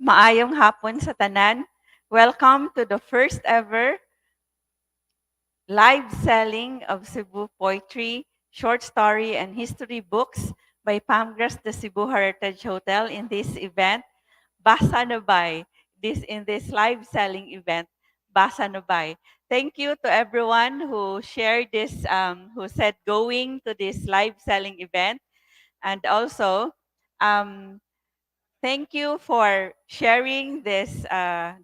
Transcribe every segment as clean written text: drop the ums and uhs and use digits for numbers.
Maayong hapon sa tanan. Welcome to the first ever live selling of Cebu poetry, short story, and history books by Palm Grass the Cebu Heritage Hotel in this event, Basa na Bay. In this live selling event, Basa na Bay. Thank you to everyone who shared this, who said going to this live selling event, and also um, thank you for sharing this,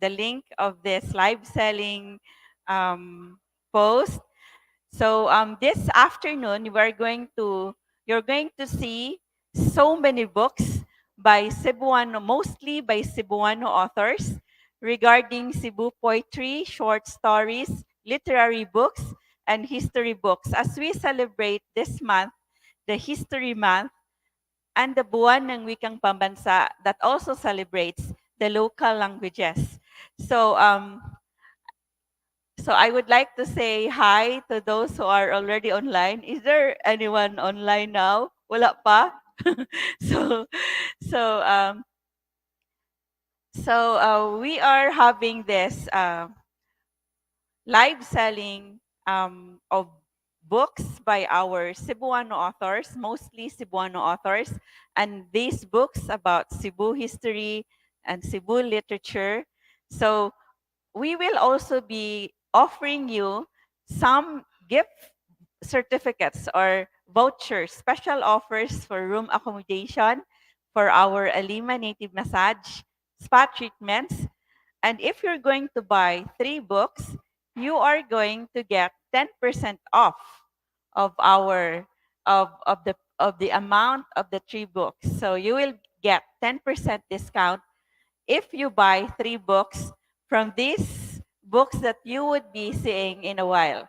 the link of this live selling um, post. So this afternoon, you're going to see so many books by Cebuano, mostly by Cebuano authors regarding Cebu poetry, short stories, literary books, and history books. As we celebrate this month, the History Month, and the Buwan ng Wikang Pambansa that also celebrates the local languages. So, so I would like to say hi to those who are already online. Is there anyone online now? Wala pa? so, so, um, we are having this live selling of books by our Cebuano authors, mostly Cebuano authors, and these books about Cebu history and Cebu literature. So we will also be offering you some gift certificates or vouchers, special offers for room accommodation for our Alima native massage, spa treatments, and if you're going to buy 3 books, you are going to get 10% off of our of the amount of the 3 books. So you will get 10% discount if you buy 3 books from these books that you would be seeing in a while.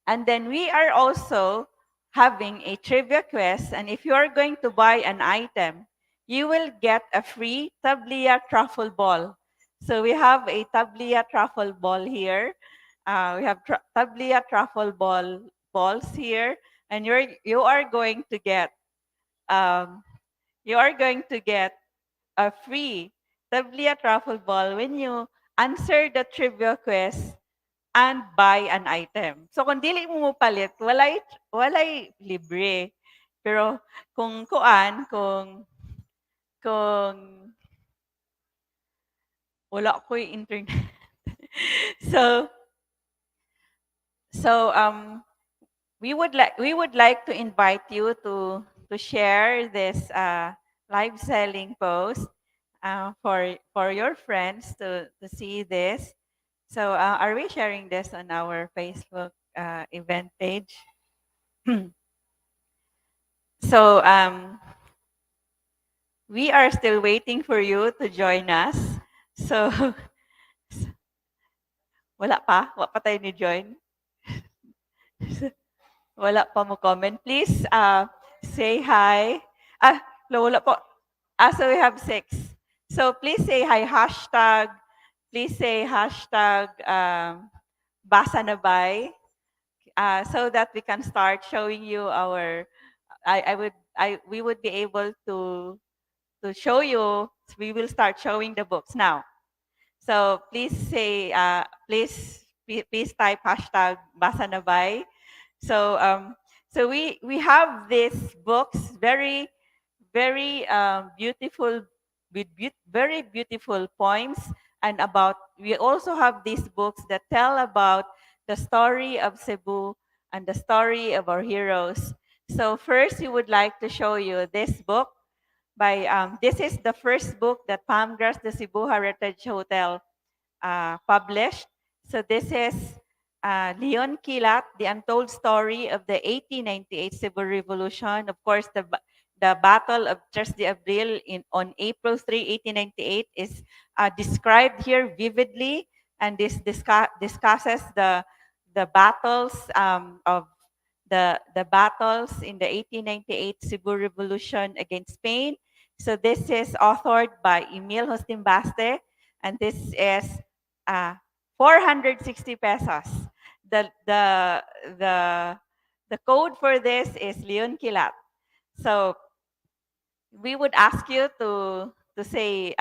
And then we are also having a trivia quest. And if you are going to buy an item, you will get a free tablia truffle ball. So we have a tablia truffle ball here. We have tablia truffle balls here, and you are going to get um, a free tablia truffle ball when you answer the trivia quest and buy an item. So kung dili mo palit, walay libre. Pero kung wala ko'y internet. so so we would like to invite you to share this live selling post for your friends to see this. So are we sharing this on our Facebook event page? So we are still waiting for you to join us. So wala pa tayo ni join. Wala pa mo comment. Please say hi. Wala po. So we have 6. So please say hi, please say hashtag Basa na Bay, so that we can start showing you our, we would be able to show you, we will start showing the books now. So please say, please type hashtag Basa na Bay. So so we have these books, very beautiful, with very beautiful poems, and we also have these books that tell about the story of Cebu and the story of our heroes. So first, we would like to show you this book by this is the first book that Palm Grass the Cebu Heritage Hotel published. So this is 𝗙𝗂𝗙𝗃𝗧, The Untold Story of the 1898 Cebu Revolution. Of course, the Battle of 𝗁𝗃𝗃 on April 3, 1898 is described here vividly, and this discusses the battles of the battles in the 1898 Cebu Revolution against Spain. So this is authored by 𝗍𝗏 and this is 460 pesos. The the the the code for this is 𝗙𝗂𝗙𝗃𝗧. So we would ask you to to say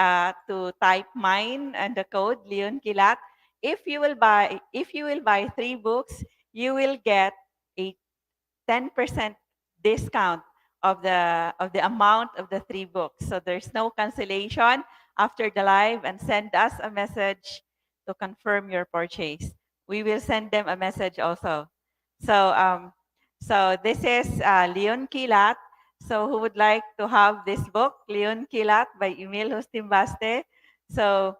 to type mine and the code 𝗙𝗏𝗘𝗘. If you will buy 3 books, you will get a 10% discount of the amount of the 3 books. So there's no cancellation after the live, and send us a message to confirm your purchase. We will send them a message also. So so this is 𝗙𝗏𝗘𝗘. So who would like to have this book, 𝗙𝗏𝗘𝗘 by 𝗙𝗏𝗘𝗃𝗃. So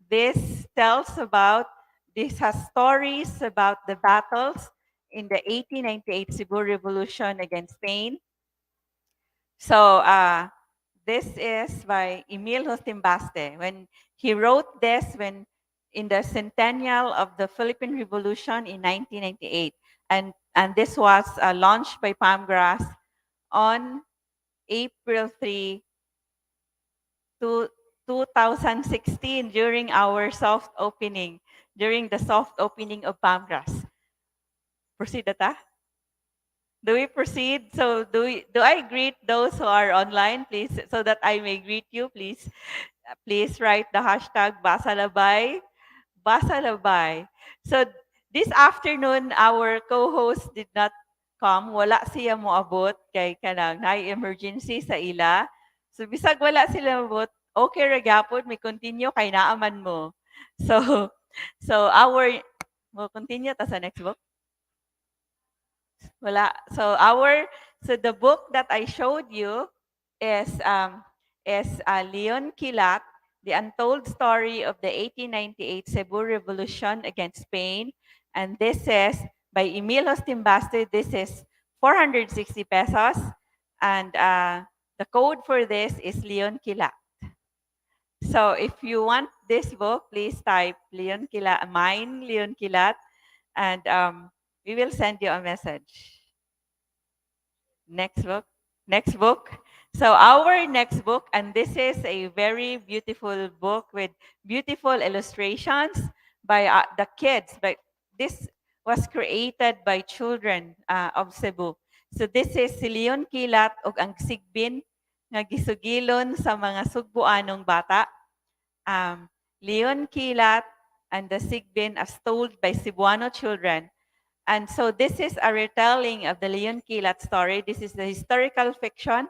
this tells about, this has stories about the battles in the 1898 Cebu Revolution against Spain. So this is by 𝗙𝗏𝗃𝗃. When he wrote this, when in the centennial of the Philippine Revolution in 1998, and this was launched by Palm Grass on April 3, 2016, during our soft opening, during the soft opening of Palm Grass. Proceed, Data. Do we proceed? So do I greet those who are online, please, so that I may greet you, please? Please write the hashtag Basalabay. Basalabay. So this afternoon, our co-host did not come. Wala siya moabot kay kanang high emergency sa ila. So bisag wala sila moabot, okay ra gyapon, may continue kay naaman mo. So we'll continue ta sa next book. Wala. So the book that I showed you is 𝗙𝗏𝗘𝗃𝗃, The Untold Story of the 1898 Cebu Revolution Against Spain. And this is by 𝗙𝗏𝗃𝗃. This is 460 pesos. And the code for this is 𝗙𝗏𝗘𝗃. So if you want this book, please type 𝗙𝗏𝗘𝗃, mine 𝗙𝗏𝗘𝗃, and we will send you a message. Next book. Next book. So our next book, and this is a very beautiful book with beautiful illustrations by the kids. But this was created by children of Cebu. So this is si 𝗙𝗏𝗘𝗃 ug ang sigbin nga gisugilon sa mga sugbuanong bata. 𝗙𝗏𝗘𝗃 and the sigbin as told by Cebuano children. And so this is a retelling of the 𝗙𝗏𝗘𝗃 story. This is the historical fiction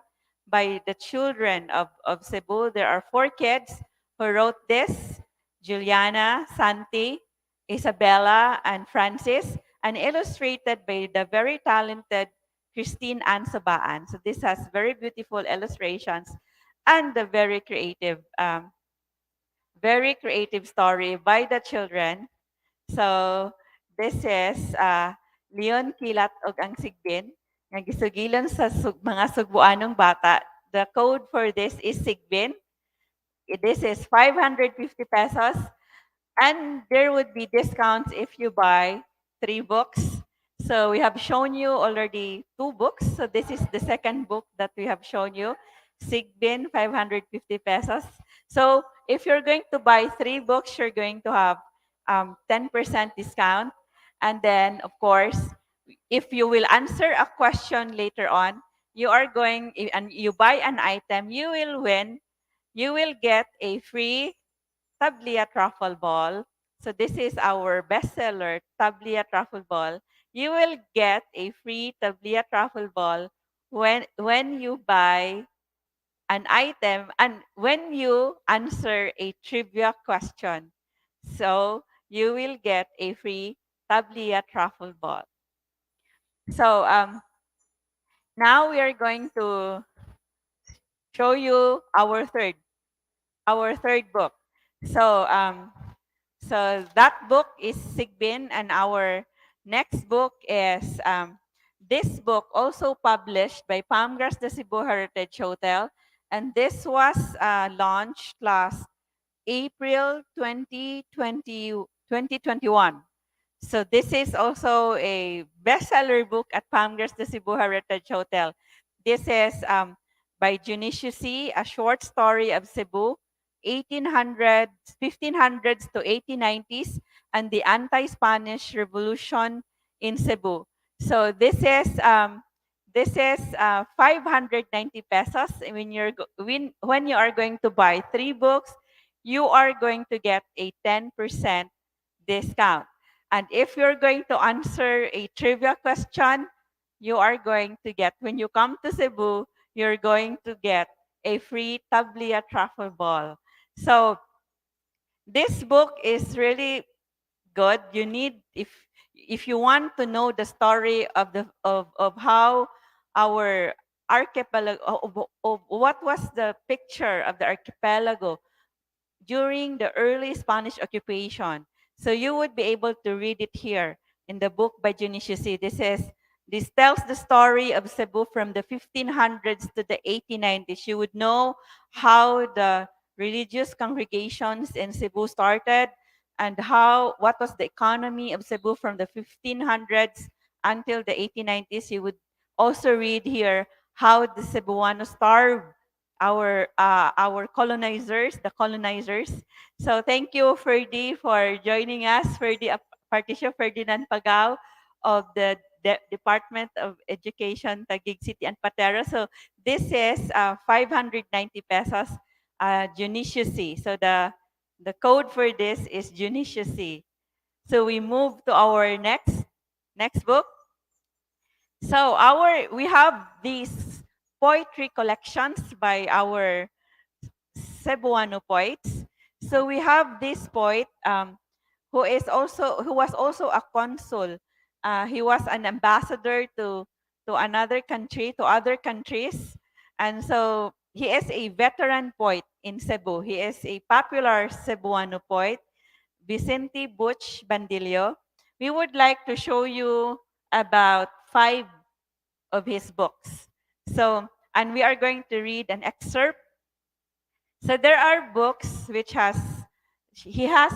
by the children of Cebu. There are 4 kids who wrote this: Juliana, Santi, Isabella, and Francis, and illustrated by the very talented Christine Ann Sabaan. So this has very beautiful illustrations and a very creative story by the children. So this is 𝗙𝗏𝗘𝗃 ug ang sigbin nga gisugilon sa mga sugbuanong bata. The code for this is sigbin. This is 550 pesos, and there would be discounts if you buy 3 books. So we have shown you already 2 books. So this is the second book that we have shown you. Sigbin, 550 pesos. So if you're going to buy 3 books, you're going to have 10% discount. And then, of course, if you will answer a question later on, you are going, and you buy an item, you will win. You will get a free 𝗙𝗏𝗃𝗃 truffle ball. So this is our bestseller, 𝗙𝗏𝗃𝗃 truffle ball. You will get a free 𝗙𝗏𝗃𝗃 truffle ball when you buy an item and when you answer a trivia question. So you will get a free 𝗙𝗏𝗃𝗃 truffle ball. So now we are going to show you our third book. So so that book is sigbin, and our next book is this book, also published by Palm Grass Cebu Heritage Hotel, and this was launched last April 2021. So this is also a bestseller book at Palm Grass Cebu Heritage Hotel. This is by Junicio C., A Short Story of Cebu, 1500s to 1890s, and the Anti-Spanish Revolution in Cebu. So this is this is 590 pesos. When you are going to buy 3 books, you are going to get a 10% discount. And if you're going to answer a trivia question, you are going to get, when you come to Cebu, you're going to get a free tablia truffle ball. So this book is really good. You need, if you want to know the story of how our archipelago, of what was the picture of the archipelago during the early Spanish occupation. So you would be able to read it here in the book by Junicio C. This tells the story of Cebu from the 1500s to the 1890s. You would know how the religious congregations in Cebu started and what was the economy of Cebu from the 1500s until the 1890s. You would also read here how the Cebuanos starved our colonizers, the colonizers. So thank you, Ferdy, for joining us. Ferdy Particio Ferdinand Pagao of the Department of Education, Taguig City and Patera. So this is 590 pesos, Judiciacy. So the code for this is Judiciacy. So we move to our next book. So we have these poetry collections by our Cebuano poets. So we have this poet who was also a consul. He was an ambassador to another country, to other countries, and so he is a veteran poet in Cebu. He is a popular Cebuano poet, Vicente Butch Bandilio. We would like to show you about 5 of his books. So, and we are going to read an excerpt. So there are books he has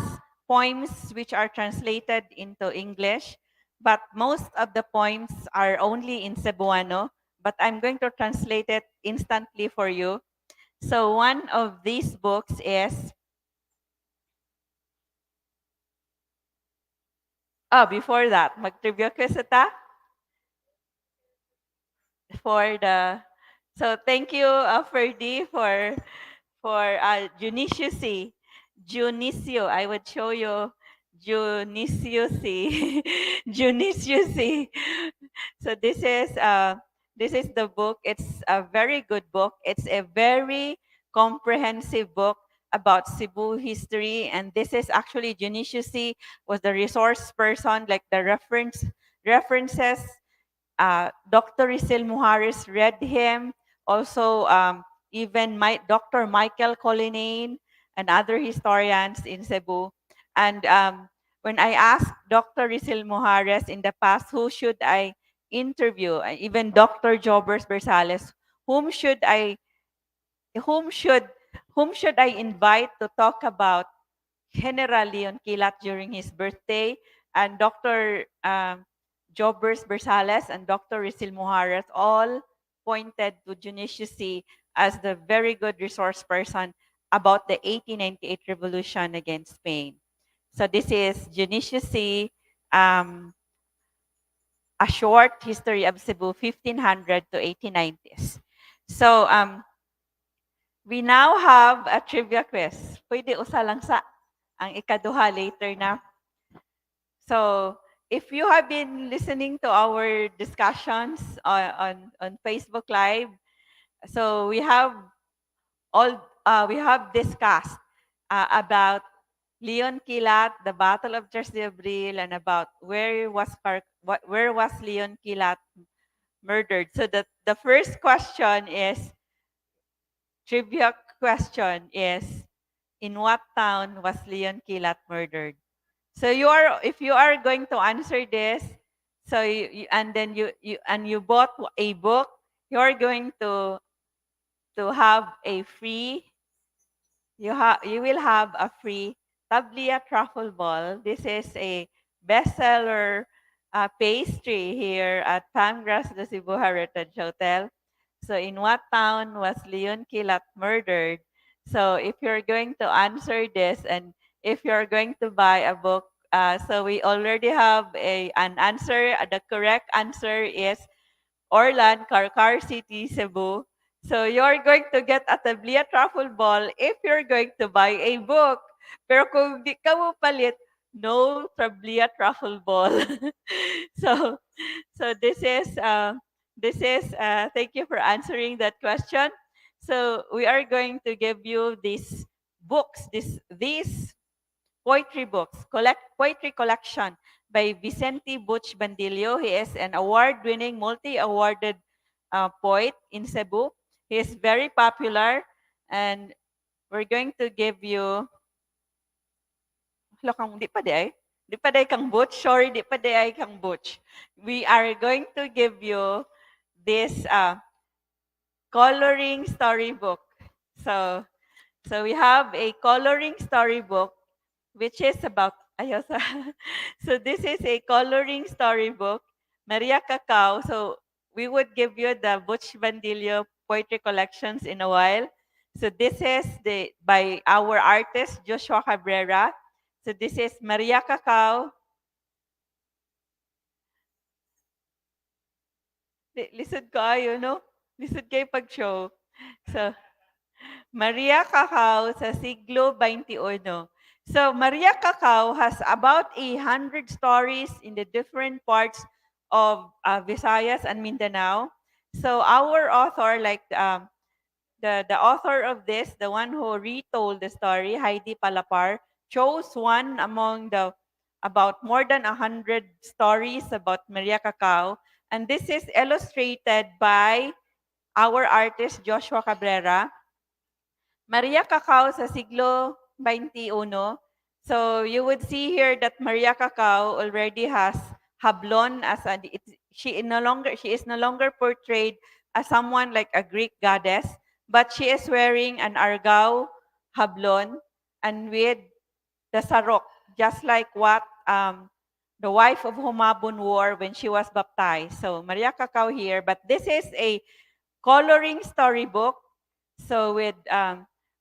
poems which are translated into English, but most of the poems are only in Cebuano, but I'm going to translate it instantly for you. So one of these books is, before that, mag-trivia quiz ata for the, so thank you, Ferdy, for Junicio C. Junicio, I would show you Junicio C. Junicio C. So this is the book. It's a very good book. It's a very comprehensive book about Cebu history. And this is actually Junicio C was the resource person, like the references. Dr. Rizel Muhares read him. Also, even Dr. Michael Collinane and other historians in Cebu. And when I asked Dr. Rizel Muhares in the past, who should I interview, even Dr. Jobers Bersales, whom should I whom should whom should I invite to talk about General Leon Quilat during his birthday, and Dr. Jobers Bersales and Dr. Rizel Muhares all pointed to Junicio C as the very good resource person about the 1898 revolution against Spain. So this is Junicio C, a short history of Cebu, 1500 to 1890s. So we now have a trivia quiz. Pwede usa lang sa ang ikaduha later na. So, if you have been listening to our discussions on Facebook Live, so we have discussed about Leon Quilat, the Battle of 3 de Abril, and about where was Leon Quilat murdered. So the first question is, trivia question is, in what town was Leon Quilat murdered? So if you are going to answer this, so and then you bought a book, you're going to have a free you will have a free tablia truffle ball. This is a bestseller pastry here at Palm Grass Cebu Heritage Hotel. So in what town was Leon Quilat murdered? So if you're going to answer this, and if you're going to buy a book, so we already have an answer. The correct answer is Orlan, Car City, Cebu. So you're going to get a tablia truffle ball if you're going to buy a book. Pero kung di ka mo palit, no tablia truffle ball. so so thank you for answering that question. So we are going to give you these books, these poetry books, poetry collection by Vicente Butch Bandillo. He is an award-winning, multi-awarded poet in Cebu. He is very popular, and we're going to give you. Hala kang di pa di ay? Di pa di kang Butch? Sorry, di pa di ay kang Butch. We are going to give you this coloring storybook. So, so we have a coloring storybook which is about ayos. So this is a coloring storybook, Maria Cacao. So we would give you the Butch Bandillo poetry collections in a while. So this is by our artist Joshua Cabrera. So this is Maria Cacao. Listen kayo, no? Listen kayo pag-show. So, Maria Cacao sa siglo XXI. So Maria Cacao has about 100 stories in the different parts of Visayas and Mindanao. So our author, like the author of this, the one who retold the story, Heidi Palapar, chose one among the about more than 100 stories about Maria Cacao. And this is illustrated by our artist, Joshua Cabrera. Maria Cacao sa siglo XXI. So you would see here that Maria Cacao already has hablon as she is no longer portrayed as someone like a Greek goddess, but she is wearing an argao hablon and with the sarok, just like what the wife of Humabon wore when she was baptized. So Maria Cacao here, but this is a coloring storybook. So with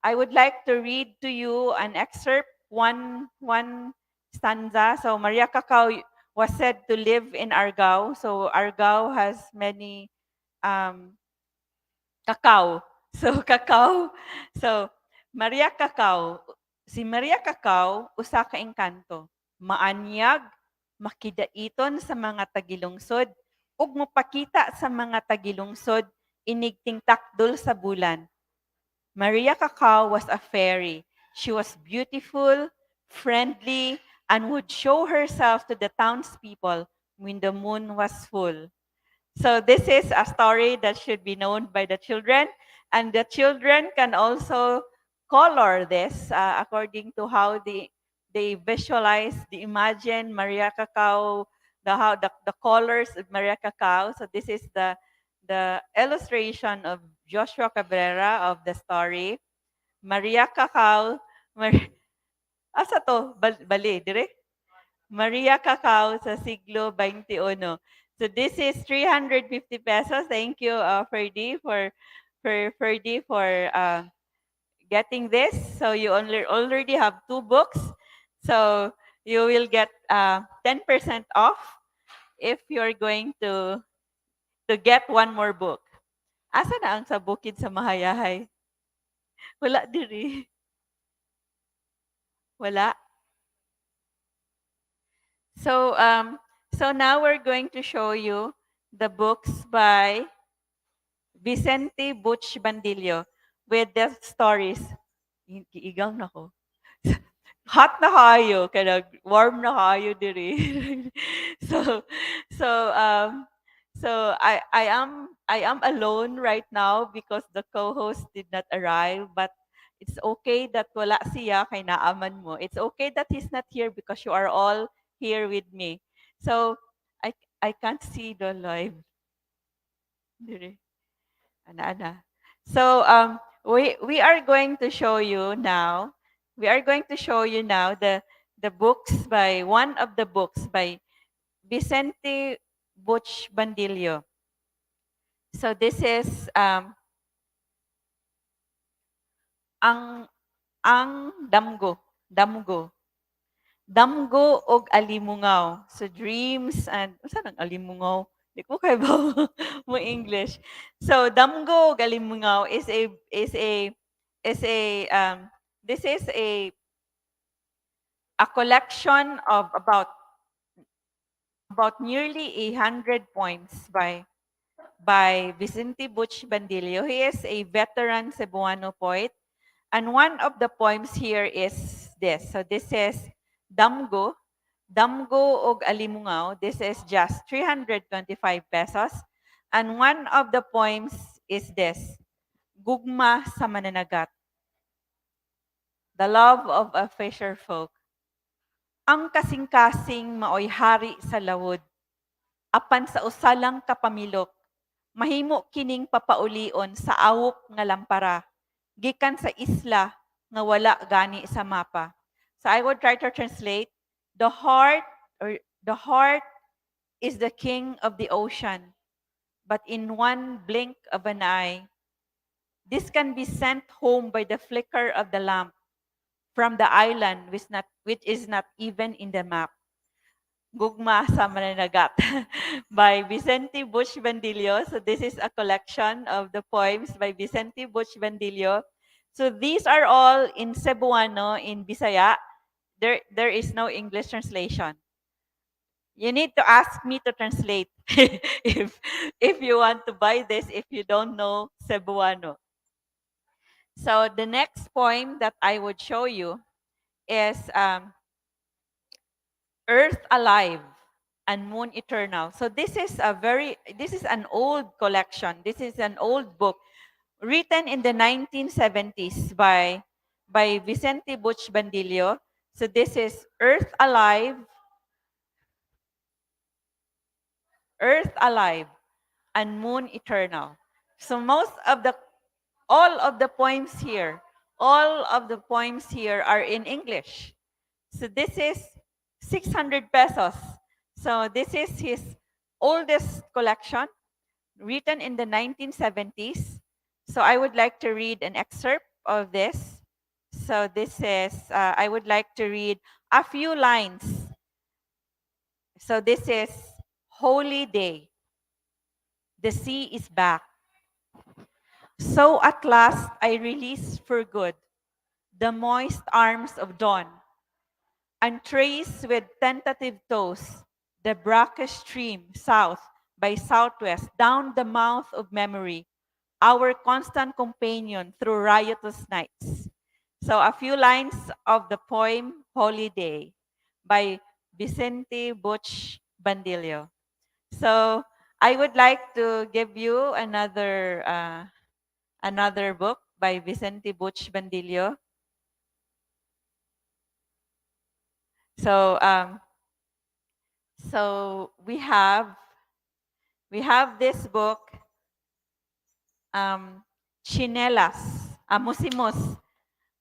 I would like to read to you an excerpt, one stanza. So Maria Cacao was said to live in Argao. So Argao has many cacao. So cacao. So Maria Cacao, si Maria Cacao usa ka engkanto. Maanyag, makidaiton sa mga tagilungsod ug mopakita sa mga tagilungsod inig tingtakdol sa bulan. Maria Cacao was a fairy. She was beautiful, friendly, and would show herself to the townspeople when the moon was full. So this is a story that should be known by the children, and the children can also color this according to how they visualize, they imagine Maria Cacao, the colors of Maria Cacao. So this is the illustration of Joshua Cabrera of the story. Maria Cacao, asa to? Bali, dire? Maria Cacao sa siglo XXI. So this is 350 pesos. Thank you, Ferdy, for getting this. So you already have 2 books. So you will get 10% off if you're going to get one more book. Asa na ang sa bukid sa Mahayahay? Wala diri. Wala. So now we're going to show you the books by Vicente Butch Bandillo with the stories. Igang na ko. Hot na kayo, kaya warm na kayo diri. so so um so I am alone right now because the co-host did not arrive, but it's okay that wala siya kay naaman mo. It's okay that he's not here because you are all here with me. So I can't see the live diri. Ana. So we are going to show you now. We are going to show you now the books by one of the books by Vicente Butch Bandillo. So this is ang damgo. Damgo og alimungaw. So dreams and saan ang alimungaw? Di ko kay ba mo English. So damgo galimungaw is a this is a collection of about nearly 100 poems by Vicente Butch Bandillo. He is a veteran Cebuano poet. And one of the poems here is this. So this is Damgo. Damgo og Alimungaw. This is just 325 pesos. And one of the poems is this. Gugma sa Mananagat. The love of a fisher folk. Ang kasing-kasing maoy hari sa lawod. Apan sa usalang kapamilok. Mahimo kining papaulion sa awok nga lampara. Gikan sa isla nga wala gani sa mapa. So I would try to translate. The heart is the king of the ocean. But in one blink of an eye, this can be sent home by the flicker of the lamp from the island which is not even in the map. Gugma sa Mananagat by Vicente Butch Bandillo. So this is a collection of the poems by Vicente Butch Bandillo. So these are all in Cebuano, in Bisaya. There is no English translation. You need to ask me to translate if you want to buy this if you don't know Cebuano. So the next poem that I would show you is Earth Alive and Moon Eternal. So this is an old collection. This is an old book written in the 1970s by Vicente Butch Bandillo. So this is Earth Alive, and Moon Eternal. So all of the poems here are in English. So this is 600 pesos. So this is his oldest collection, written in the 1970s. So I would like to read an excerpt of this. So this is, I would like to read a few lines. So this is Holy Day. The sea is back. So at last I release for good the moist arms of dawn, and trace with tentative toes the brackish stream south by southwest down the mouth of memory, our constant companion through riotous nights. So a few lines of the poem Holy Day by Vicente Butch Bandillo. So I would like to give you another book by Vicente Butch Bandillo. So so we have this book, Chinelas,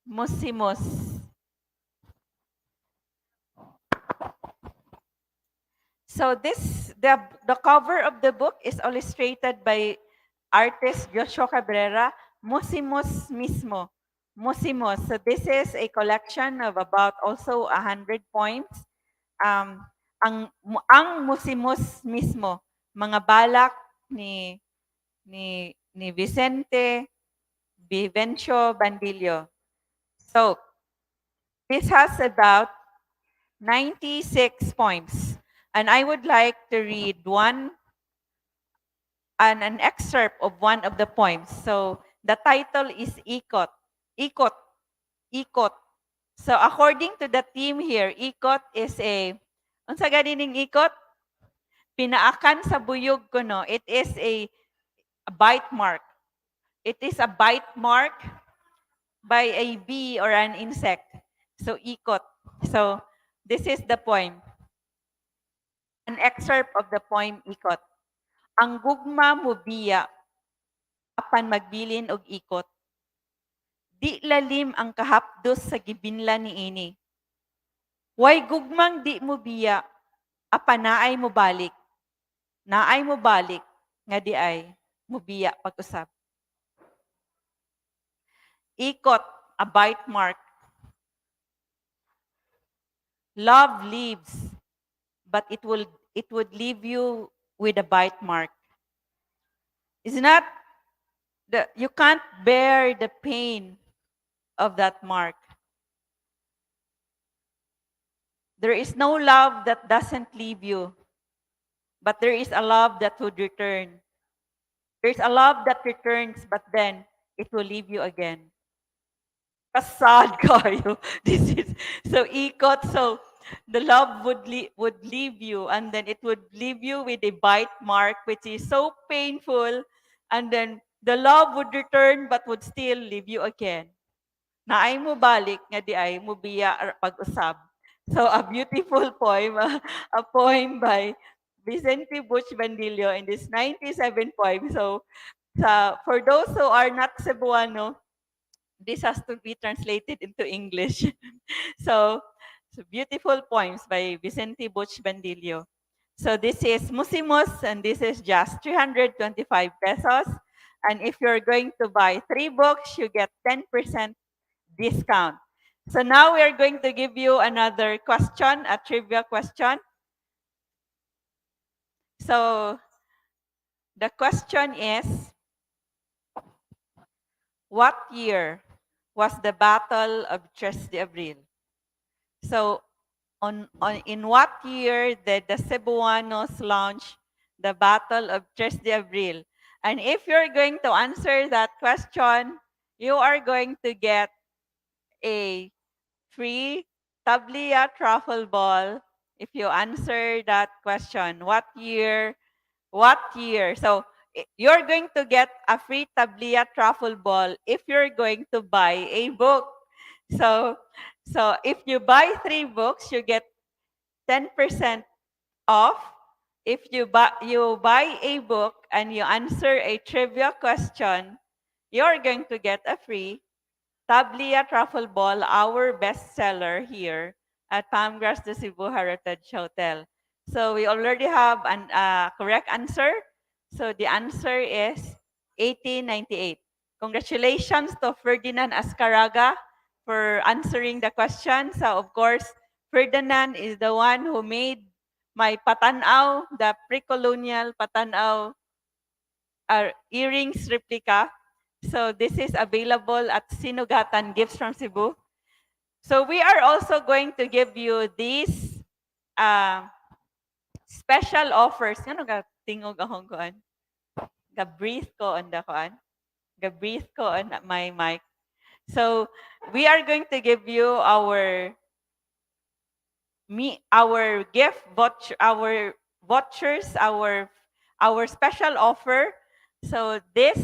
Musimos. So the cover of the book is illustrated by artist Joshua Cabrera, Musimos mismo. Musimos. So this is a collection of about also 100 poems. Ang Musimos mismo, mga balak ni Vicente Vivencio Bandillo. So this has about 96 poems. And I would like to read an excerpt of one of the poems. So the title is Ikot. Ikot. Ikot. So according to the theme here, Ikot is unsa ganining ikot? Pinaakan sa buyog ko no. It is a bite mark. It is a bite mark by a bee or an insect. So ikot. So this is the poem. An excerpt of the poem Ikot. Ang gugma mo biya apan magbilin og ikot. Di lalim ang kahapdos sa gibinla niini. Way gugmang di mo biya apan naay mo balik. Naay mo balik nga di ay mo biya pag-usab. Ikot, a bite mark. Love leaves, but it would leave you with a bite mark. It's not you can't bear the pain of that mark. There is no love that doesn't leave you, but there is a love that would return. There's a love that returns, but then it will leave you again. Kasad kayo. This is so ikot. So the love would leave you, and then it would leave you with a bite mark, which is so painful, and then the love would return, but would still leave you again. Naay mo balik nga di ay mo biya pag-usab. So a beautiful poem, a poem by Vicente Butch Bandillo in this 97 poem. So for those who are not Cebuano, this has to be translated into English. so, beautiful poems by Vicente Butch Bandillo. So this is Musimos, and this is just 325 pesos. And if you're going to buy 3 books, you get 10% discount. So now we are going to give you another question, a trivia question. So the question is, what year was the Battle of Tres de Abril? So in what year did the Cebuanos launch the Battle of Tres de Abril? And if you're going to answer that question, you are going to get a free Tablia truffle ball if you answer that question. What year? What year? So you're going to get a free Tablia truffle ball if you're going to buy a book. So if you buy 3 books, you get 10% off. If you buy a book and you answer a trivia question, you're going to get a free Tablia Truffle Ball, our bestseller here at Palm Grass de Cebu Heritage Hotel. So we already have a correct answer. So the answer is 1898. Congratulations to Ferdinand Ascaraga for answering the question. So of course, Ferdinand is the one who made my patanaw, the pre-colonial patanaw earrings replica. So this is available at Sinugatan Gifts from Cebu. So we are also going to give you these special offers. Ano ga tingog akong kuan? Ga-breathe ko on the kuan. Ga-breathe ko on my mic. So we are going to give you our gift voucher, our vouchers, our special offer. So this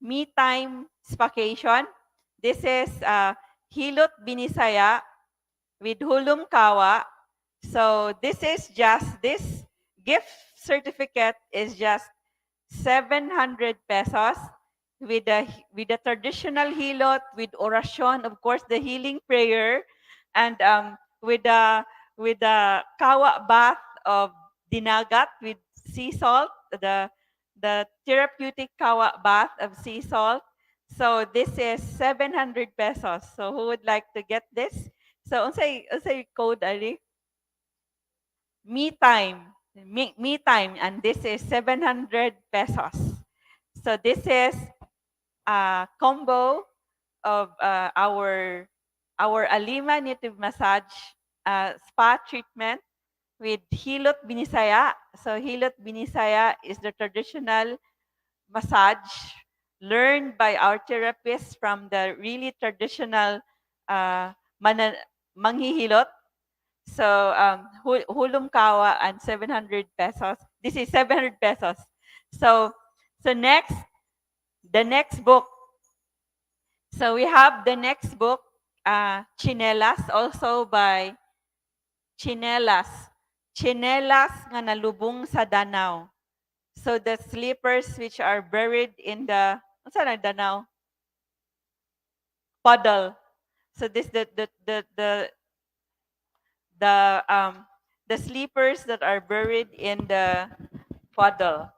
Me Time Vacation. This is Hilot Binisaya with 𝗁𝗏𝗃𝗧. So this gift certificate is just 700 pesos with the traditional hilot, with orasyon, of course, the healing prayer, and with the kawa bath of dinagat with sea salt, the therapeutic kawa bath of sea salt. So this is 700 pesos. So who would like to get this? So unsay code ali? Me time. Me time, and this is 700 pesos. So this is a combo of our Alima native massage spa treatment with Hilot Binisaya. So Hilot Binisaya is the traditional massage learned by our therapists from the really traditional manghihilot. So 𝗁𝗏𝗃𝗧 and 700 pesos. This is 700 pesos. So next, the next book. So we have the next book, Chinelas, also by Chinelas. Chinelas nga nalubong sa Danau. So the slippers which are buried in the, saan ang Danau? Puddle. So this the sleepers that are buried in the puddle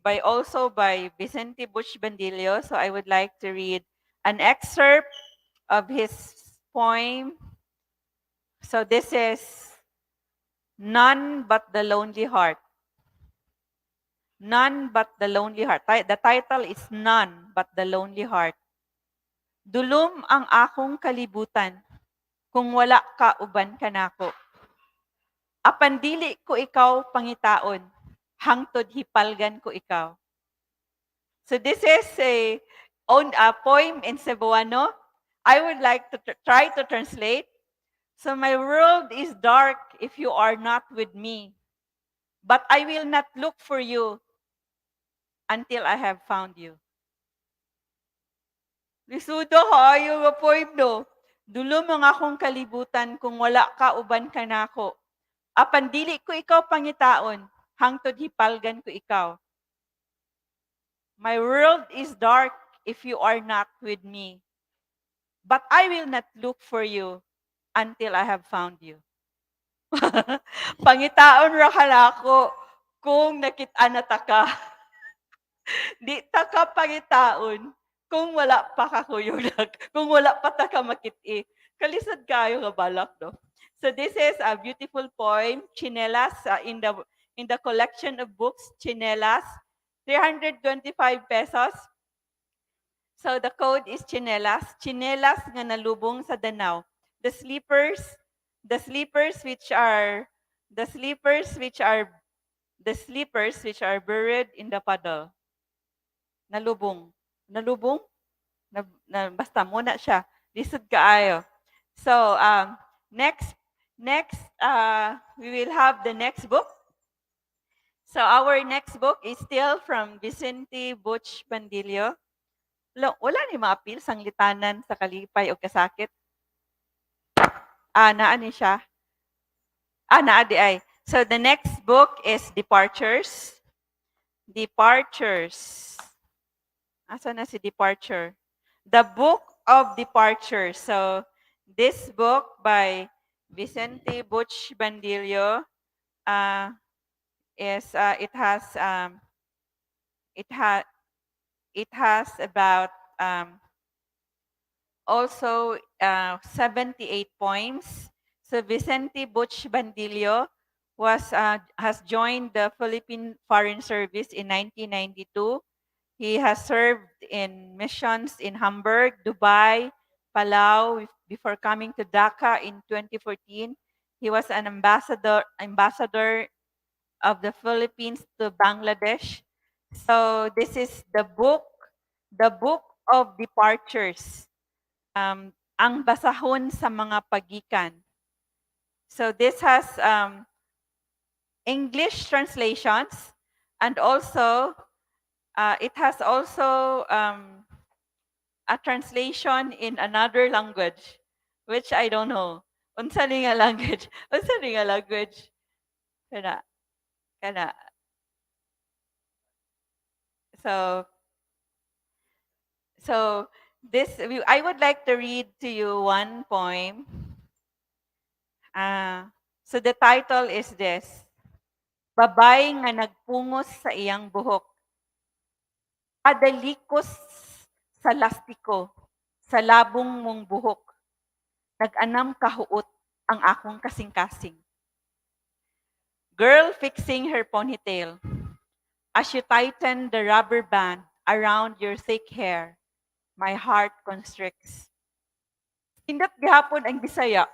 by Vicente Butch Bandillo. So I would like to read an excerpt of his poem. So this is None But the Lonely Heart. None but the lonely heart. The title is None but the lonely heart. Dulom ang akong kalibutan kung wala ka uban kanako. Apan dili ko ikaw pangitaon, hangtod hipalgan ko ikaw. So this is a poem in Cebuano. I would like to try to translate. So my world is dark if you are not with me, but I will not look for you until I have found you. Lisudo ha, yung poem no. Dulo mga akong kalibutan kung wala ka uban ka nako. Apan dili ko ikaw pangitaon, hangtod hipalgan ko ikaw. My world is dark if you are not with me. But I will not look for you until I have found you. Pangitaon ra ka nako kung nakita na ta ka. Di ta ka pangitaon kung wala pa ka kuyulag, kung wala pa ta ka makit-i. Kalisod kayo nga balak, no? So this is a beautiful poem, Chinelas, in the collection of books, Chinelas, 325 pesos. So the code is chinelas. Chinelas nga nalubong sa danaw. The sleepers which are the sleepers which are buried in the puddle. Nalubong. Nalubong? Basta muna siya. Lisod kaayo. So next we will have the next book. So our next book is still from Vicente Butch Bandillo. Wala ni maapil sanglitanan sa kalipay o kasakit. Naa ni siya. Naa di ay. So the next book is Departures. Departures. Asa na si Departure? The Book of Departures. So this book by Vicente Butch Bandillo is it has about also 78 poems. So Vicente Butch Bandillo has joined the Philippine Foreign Service in 1992. He has served in missions in Hamburg, Dubai, Palau before coming to Dhaka in 2014. He was an ambassador of the Philippines to Bangladesh. So this is the book of Departures. Ang basahon sa mga pagikan. So this has English translations, and also it has also a translation in another language, which I don't know. Unsa ni nga language? Unsa ni nga language? Kana. So I would like to read to you one poem. So the title is this: Babay nga nagpungos sa iyang buhok. Adalikos sa lastiko, sa labong mong buhok. Nag-anam kahuot ang akong kasing-kasing. Girl fixing her ponytail. As you tighten the rubber band around your thick hair, my heart constricts. Hindot gihapon ang Bisaya.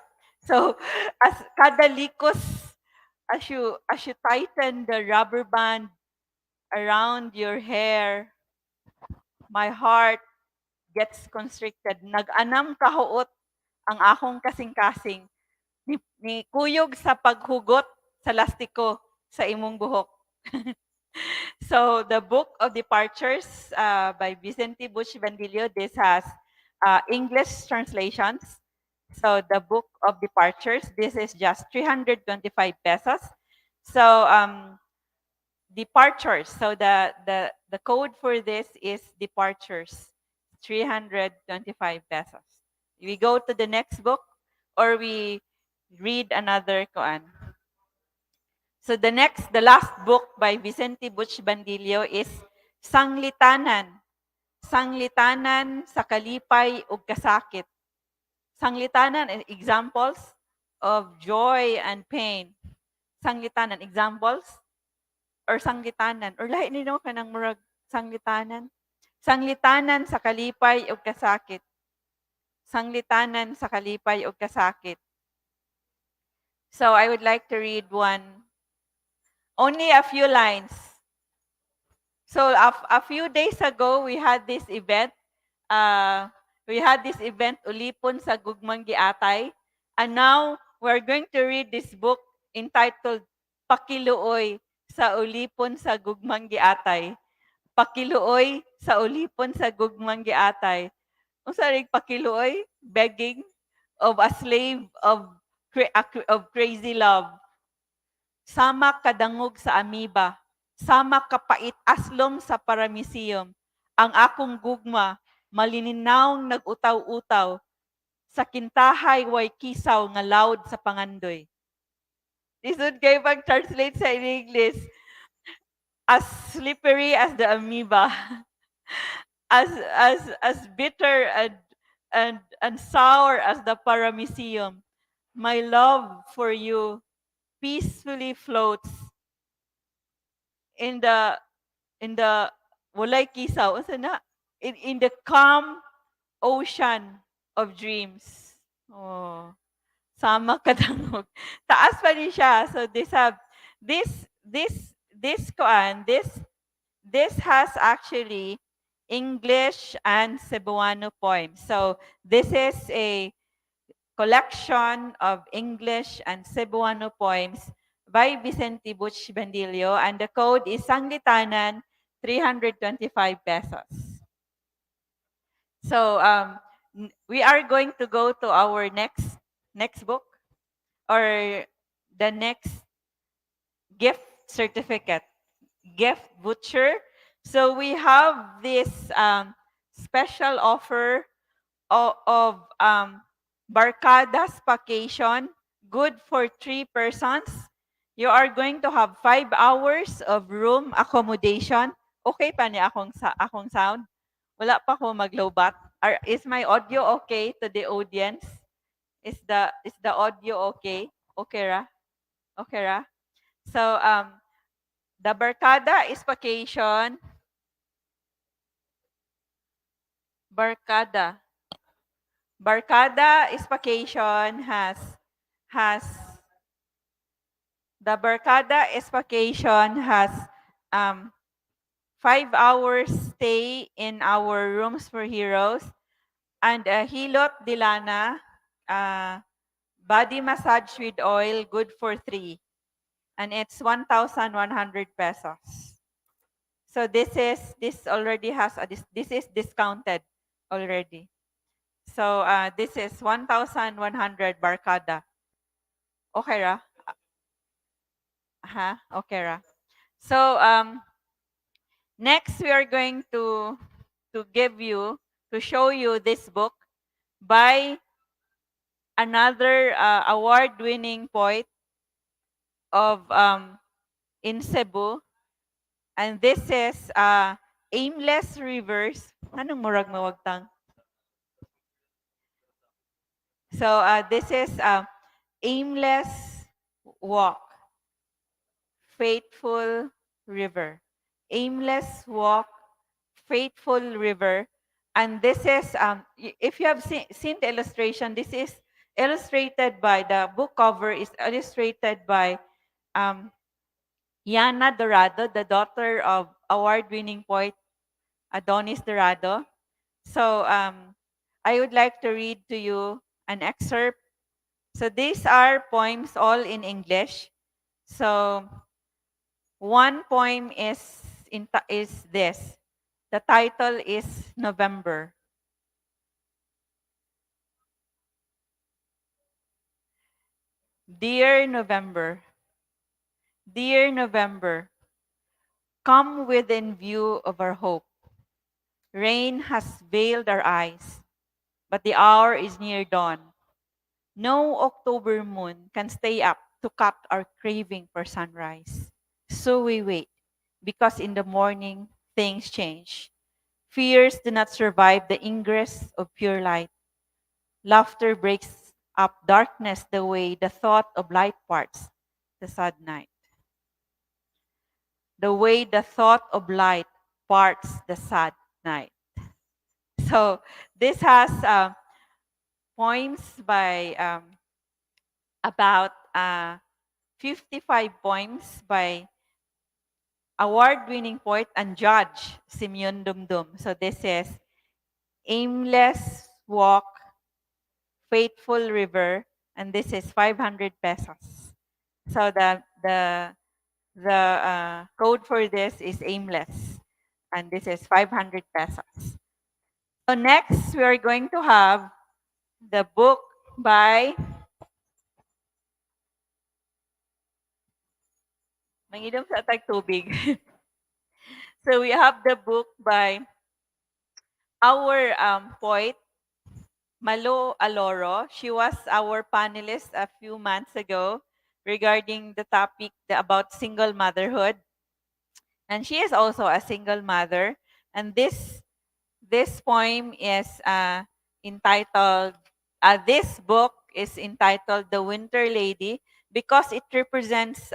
So, as kada likos, as you tighten the rubber band around your hair, my heart gets constricted. Nag-anam kahuot ang akong kasing-kasing. Ni kuyog sa paghugot sa lastiko sa imong buhok. So the Book of Departures by Vicente Butch Bandillo, this has English translations. So the Book of Departures, this is just 325 pesos. So Departures, so the code for this is Departures, 325 pesos. We go to the next book or we read another koan. So the last book by Vicente Butch Bandillo is Sanglitanan. Sanglitanan sa kalipay ug kasakit. Sanglitanan, examples of joy and pain. Sanglitanan, examples or sanglitanan or lahi ni no kanang murag sanglitanan. Sanglitanan sa kalipay ug kasakit. Sanglitanan sa kalipay ug kasakit. So I would like to read only a few lines. So a few days ago we had this event. Ulipon sa Gugmang Giatay, and now we're going to read this book entitled Pakiluoy sa Ulipon sa Gugmang Giatay. Pakiluoy sa Ulipon sa Gugmang Giatay. Unsa ring pakiluoy? Begging of a slave of crazy love. Sama kadangog sa amoeba, sama kapait aslom sa paramecium. Ang akong gugma, malininaong nag-utaw-utaw, sa kintahay way kisaw nga loud sa pangandoy. Lisod kayo pag-translate sa English. As slippery as the amoeba, as bitter and sour as the paramecium. My love for you peacefully floats in the walay kisaw unsa na in the calm ocean of dreams. Oh, sama kadangog. Taas pa ni siya. So this has actually English and Cebuano poems. So this is a collection of English and Cebuano poems by Vicente Butch Bandilio, and the code is Sanglitanan, 325 pesos. So we are going to go to our next book, or the next gift certificate, gift voucher. So we have this special offer of Barcadas Vacation, good for 3 persons. You are going to have 5 hours of room accommodation. Okay pa ni akong sound? Wala pa ko maglobat. Is my audio okay to the audience? Is the audio okay? Okay ra? Okay ra? So the Barcada is vacation. Barcada is vacation has the Barcada is vacation has 5 hours stay in our rooms for heroes, and Hilot Dilana body massage with oil, good for 3, and it's 1,100 pesos. So this already has this is discounted already. So this is 1,100 Barcada. Okay ra? Okay ra. So next we are going to show you this book by another award-winning poet of in Cebu, and this is Aimless Rivers. Anong murag mawagtang? So this is Aimless Walk, Faithful River. Aimless Walk, Faithful River. And this is, if you have seen the illustration, this is illustrated by, the book cover is illustrated by Yana Dorado, the daughter of award-winning poet Adonis Dorado. So I would like to read to you an excerpt. So these are poems all in English. So one poem is this. The title is November. Dear November, dear November, come within view of our hope. Rain has veiled our eyes, but the hour is near dawn. No October moon can stay up to cut our craving for sunrise. So we wait, because in the morning things change. Fears do not survive the ingress of pure light. Laughter breaks up darkness the way the thought of light parts the sad night. the way the thought of light parts the sad night. So this has poems by about 55 poems by award-winning poet and judge Simeon Dumdum. So this is Aimless Walk, Faithful River, and this is 500 pesos. So the code for this is aimless, and this is 500 pesos. So next, we are going to have the book by Mangidom sa tag tubig. So we have the book by our poet Malo Aloro. She was our panelist a few months ago regarding the topic about single motherhood. And she is also a single mother. And this poem is entitled, this book is entitled The Winter Lady because it represents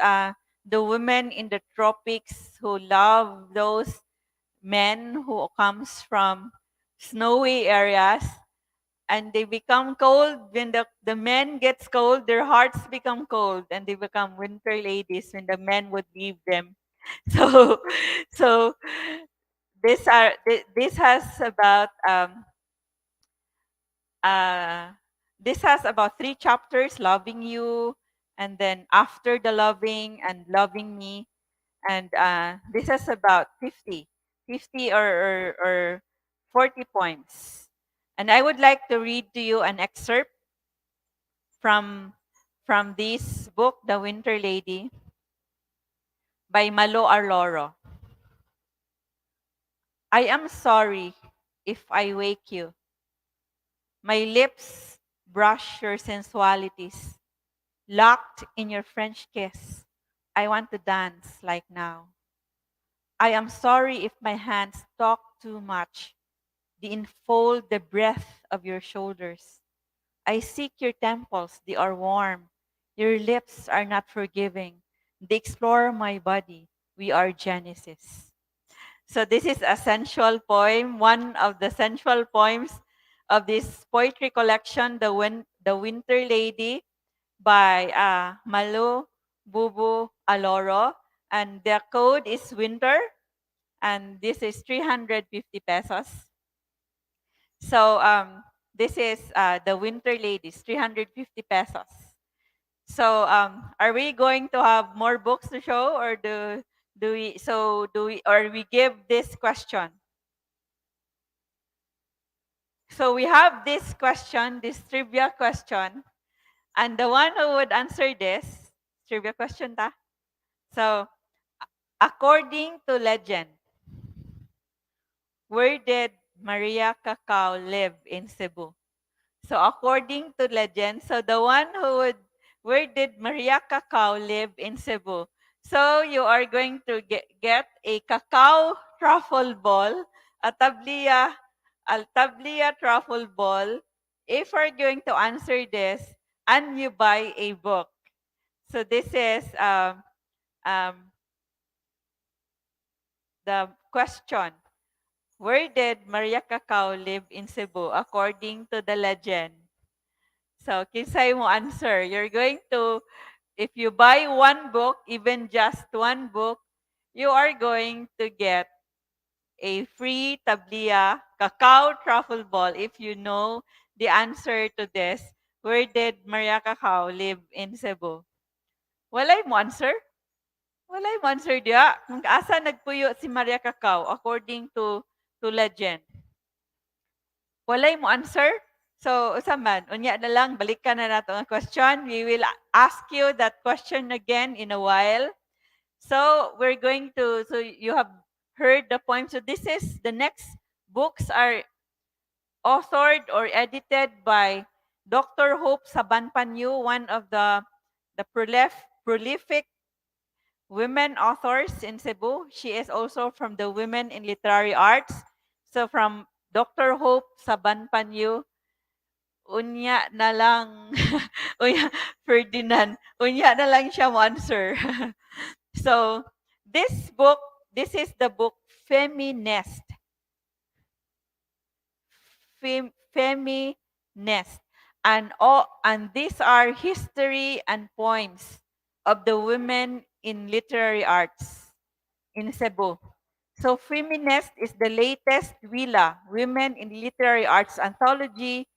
the women in the tropics who love those men who comes from snowy areas, and they become cold when the men gets cold, their hearts become cold, and they become winter ladies when the men would leave them. So so this has about uh, this has about 3 chapters: loving you, and then after the loving, and loving me. And this has about 50 or 40 poems. And I would like to read to you an excerpt from this book, The Winter Lady, by Malo Arloro. I am sorry if I wake you. My lips brush your sensualities, locked in your French kiss. I want to dance like now. I am sorry if my hands talk too much, they enfold the breadth of your shoulders. I seek your temples, they are warm. Your lips are not forgiving. They explore my body. We are Genesis. So this is a sensual poem, one of the sensual poems of this poetry collection, The Winter Lady by Malo Bubu Aloro. And the code is winter, and this is 350 pesos. So this is The Winter Ladies, 350 pesos. So are we going to have more books to show, or or we give this question? So we have this question, this trivia question, and the one who would answer this trivia question ta. So according to legend, where did Maria Cacao live in Cebu? So according to legend, so the one who would, where did Maria Cacao live in Cebu? So you are going to get a cacao truffle ball, a tablia truffle ball, if we're going to answer this and you buy a book. So this is um, the question. Where did Maria Cacao live in Cebu according to the legend? So, kinsay mo answer. You're going to, if you buy one book, even just one book, you are going to get a free tablia cacao truffle ball if you know the answer to this. Where did Maria Cacao live in Cebu? Walay mo answer? Walay mo answer dia. Kung asa nagpuyo si Maria Cacao according to legend. Walay mo answer? So, usa man, unya na lang, balikan na nato ang question. We will ask you that question again in a while. So, we're going to, so you have heard the poem. So, this is, the next books are authored or edited by Dr. Hope Sabanpanyu, one of the prolific women authors in Cebu. She is also from the Women in Literary Arts. So, from Dr. Hope Sabanpanyu, unya na lang, unya, Ferdinand, unya na lang siya mo answer. So, This book, this is the book Feminist. Feminist. And these are history and poems of the women in literary arts in Cebu. So Feminist is the latest WILA, Women in Literary Arts anthology,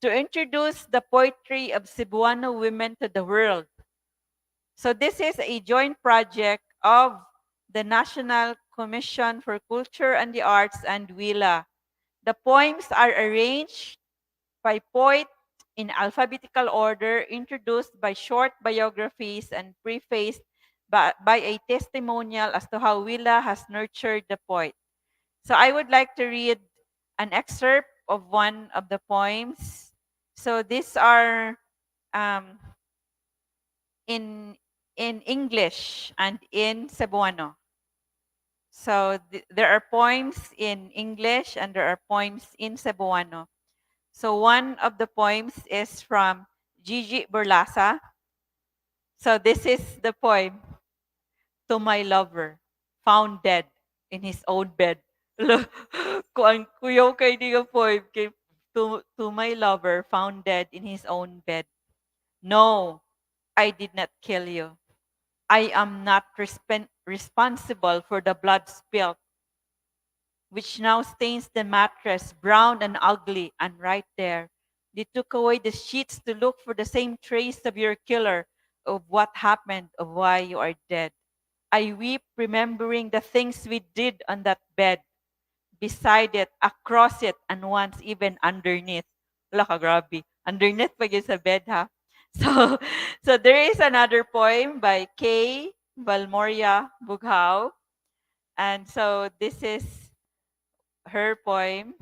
to introduce the poetry of Cebuano women to the world. So this is a joint project of the National Commission for Culture and the Arts and WILA. The poems are arranged by poet in alphabetical order, introduced by short biographies and prefaced by a testimonial as to how WILA has nurtured the poet. So I would like to read an excerpt of one of the poems. So these are um, in English and in Cebuano. So there are poems in English and there are poems in Cebuano. So one of the poems is from 𝗙𝗿𝗂𝗃. So this is the poem, To My Lover, Found Dead in His Own Bed. Kung ang kuyaw kay di nga poem, to my lover, found dead in his own bed. No, I did not kill you. I am not responsible for the blood spilled, which now stains the mattress brown and ugly. And right there, they took away the sheets to look for the same trace of your killer, of what happened, of why you are dead. I weep remembering the things we did on that bed, beside it, across it, and once even underneath. Wala ka, grabe. Underneath pa yun sa bed, ha? So, so there is another poem by 𝗁𝗹𝗃. And so this is her poem.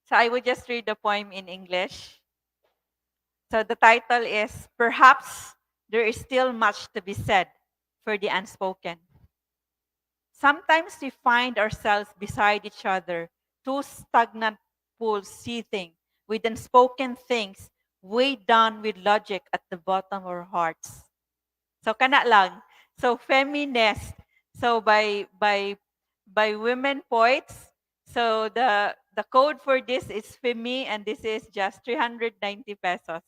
So I would just read the poem in English. So the title is Perhaps There Is Still Much to Be Said for the Unspoken. Sometimes we find ourselves beside each other, two stagnant pools seething with unspoken things weighed down with logic at the bottom of our hearts. So kana lang. So feminist. So by women poets. So the code for this is Femi, and this is just 390 pesos.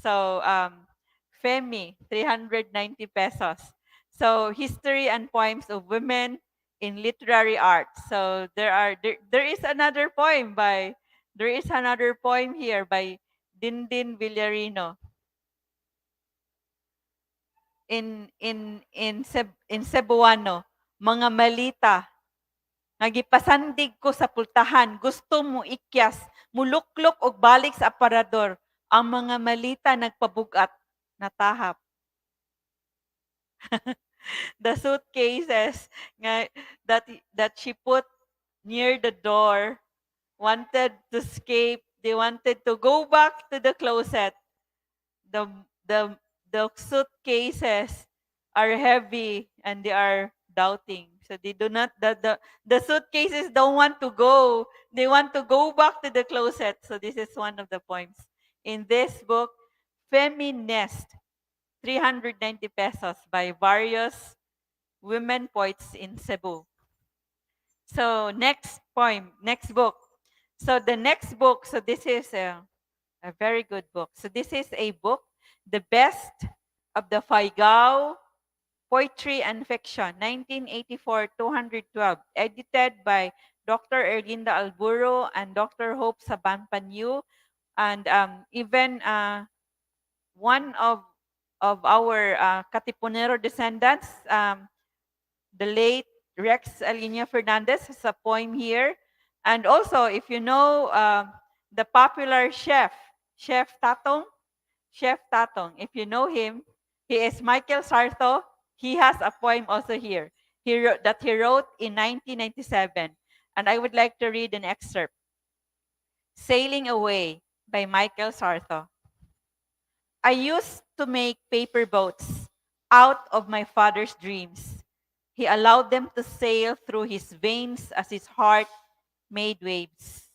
So Femi, 390 pesos. So history and poems of women in literary art. So there is another poem here by Dindin Villarino in Cebuano, mga malita nga gipasandig ko sa pultahan, gusto mo ikyas, muluklok og balik sa aparador, ang mga malita nagpabugat, natahap. The suitcases nga that she put near the door wanted to escape. They wanted to go back to the closet. The the the suitcases are heavy and they are doubting. So they do not the suitcases don't want to go. They want to go back to the closet. So this is one of the poems in this book, Feminist, 390 pesos by various women poets in Cebu. So next poem, next book. So the next book, so this is a very good book. So this is a book, The Best of the 𝗙𝗏𝗄 Poetry and Fiction, 1984-212, edited by Dr. Erlinda Alburo and Dr. Hope Saban-Panyu, and even one of our Katipunero descendants, the late Rex Alinea Fernandez, has a poem here. And also, if you know the popular Chef Tatong, if you know him, he is Michael Sarto. He has a poem also here that he wrote in 1997. And I would like to read an excerpt. Sailing Away by Michael Sarto. I used to make paper boats out of my father's dreams. He allowed them to sail through his veins as his heart made waves.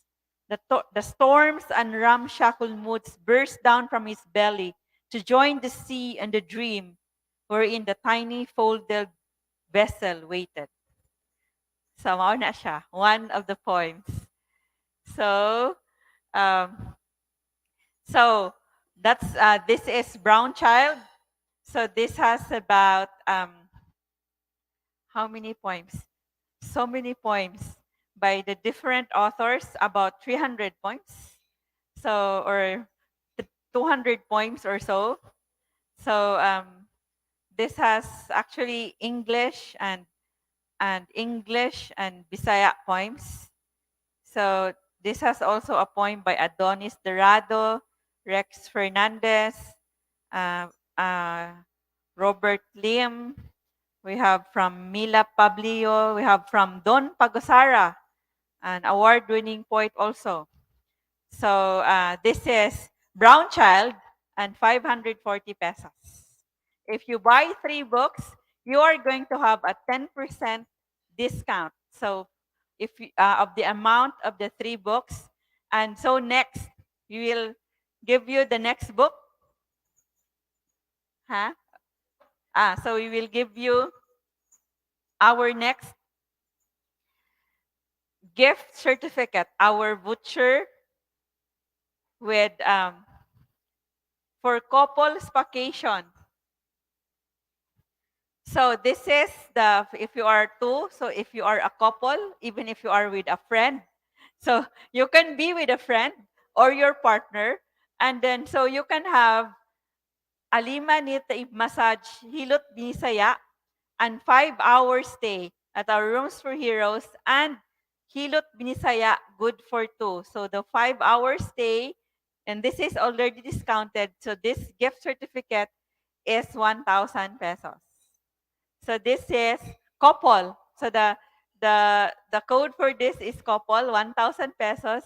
The storms and ramshackle moods burst down from his belly to join the sea and the dream, wherein the tiny folded vessel weighted. So, mao na siya, one of the poems. So, um, so that's this is Brown Child. So this has about how many poems? So many poems by the different authors, about 300 poems. So, or 200 poems or so. So this has actually English and Bisaya poems. So this has also a poem by Adonis Dorado, Rex Fernandez, uh, uh, Robert Lim. We have from Mila Pablio. We have from Don Pagosara, an award-winning poet also. So this is Brown Child and 540 pesos. If you buy 3 books, you are going to have a 10% discount. So if you, of the amount of the 3 books, and so next we will give you the next book. Huh? So we will give you our next gift certificate, our voucher with for couples vacation. So this is the, if you are two, so if you are a couple, even if you are with a friend, so you can be with a friend or your partner, and then so you can have alima ni taib massage hilot binisaya and 5 hour stay at our Rooms for Heroes and hilot binisaya good for two. So the 5 hour stay, and this is already discounted. So this gift certificate is 1,000 pesos. So this is couple. So the code for this is couple, 1,000 pesos,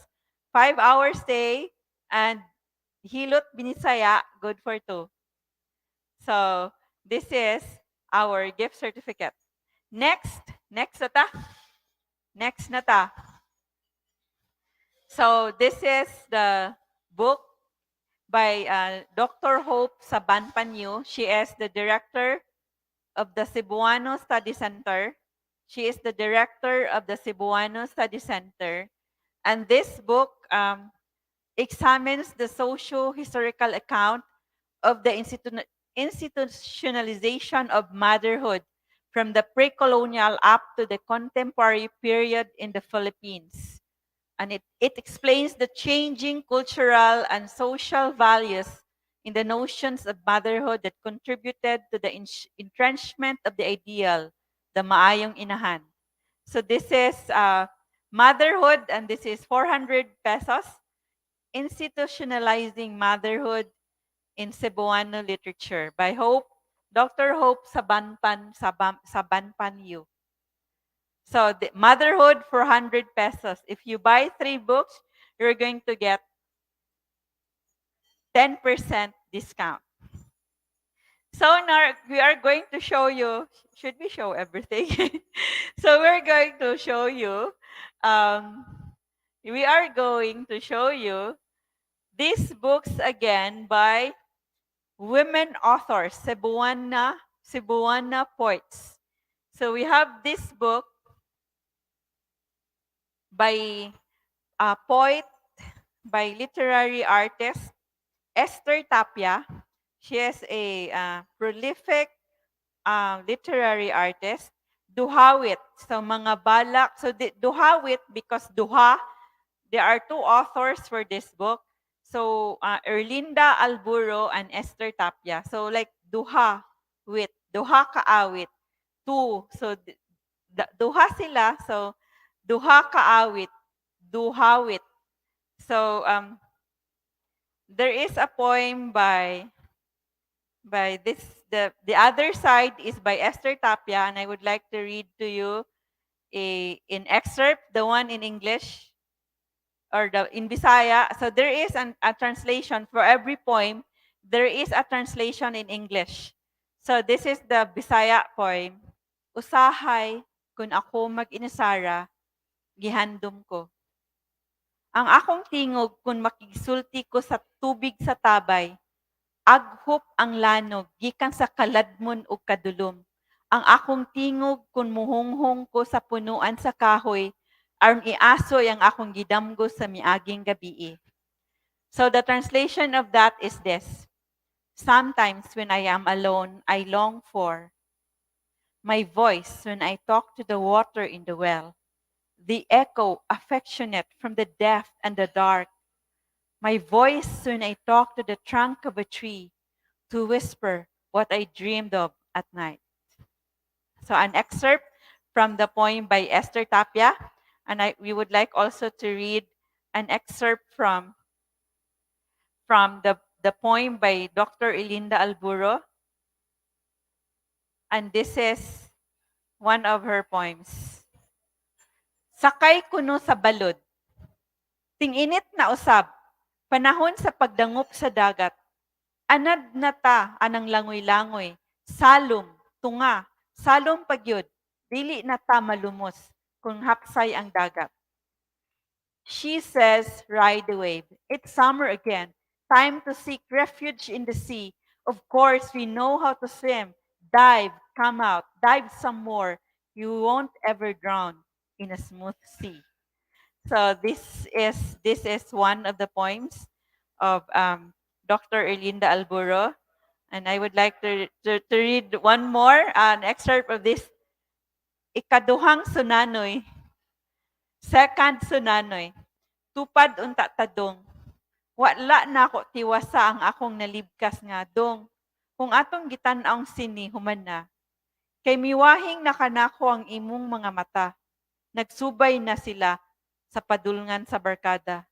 5 hour stay, and hilot binisaya, good for two. So this is our gift certificate. Next na ta. Next na ta. So this is the book by Dr. Hope Saban-Panyu. She is the director of the Cebuano Study Center. She is the director of the Cebuano Study Center. And this book examines the socio-historical account of the institutionalization of motherhood from the pre-colonial up to the contemporary period in the Philippines. And it explains the changing cultural and social values in the notions of motherhood that contributed to the entrenchment of the ideal, the maayong inahan. So this is motherhood, and this is 400 pesos, institutionalizing motherhood in Cebuano literature by Dr. Hope Saban-Panyu. So the motherhood for 100 pesos. If you buy 3 books, you're going to get 10% discount. So now we are going to show you, should we show everything? So we're going to show you, we are going to show you these books again by women authors, Cebuana poets. So we have this book by a poet, by literary artist, Esther Tapia. She is a prolific literary artist. Duhawit. So mga balak. So duhawit because duha, there are 2 authors for this book. So Erlinda Alburo and Esther Tapia. So like duha wit, duha kaawit, 2. So duha sila. So duha kaawit, duhawit. So there is a poem by this, the other side is by Esther Tapia, and I would like to read to you in excerpt, the one in English or in Bisaya. So there is a translation for every poem. There is a translation in English. So this is the Bisaya poem. Usahay kun ako mag-inasara, gihandom ko. Ang akong tingog kun makigsulti ko sa tubig sa tabay, aghop ang lanog gikan sa kaladmon ug kadulom. ang akong tingog kun muhunghong ko sa punuan sa kahoy, aron iasoy ang akong gidamgo sa miaging gabii. So the translation of that is this. Sometimes when I am alone, I long for my voice when I talk to the water in the well, the echo affectionate from the depth and the dark, my voice when I talk to the trunk of a tree to whisper what I dreamed of at night. So an excerpt from the poem by 𝗙𝗙𝗘𝗘, and we would like also to read an excerpt from the poem by Dr. Elinda Alburo, and this is one of her poems. Sakay kuno sa balod, ting-init na usab, panahon sa pagdangup sa dagat. Anad na ta anang langoy-langoy, salom, tunga, salom pagyud, dili na ta malumos kung hapsay ang dagat. She says, ride the wave. It's summer again. Time to seek refuge in the sea. Of course, we know how to swim. Dive, come out, dive some more. You won't ever drown in a smooth sea. So this is one of the poems of Dr. Erlinda Alburo. And I would like to read one more, an excerpt of this. Ikaduhang sunanoy. Second sunanoy. Tupad unta tadong. Wala na ako tiwasa ang akong nalibkas nga dong. Kung atong gitan-aong sini human na. Kay miwahing nakanako ang imong mga mata. Nagsubay na sila sa padulngan sa barkada.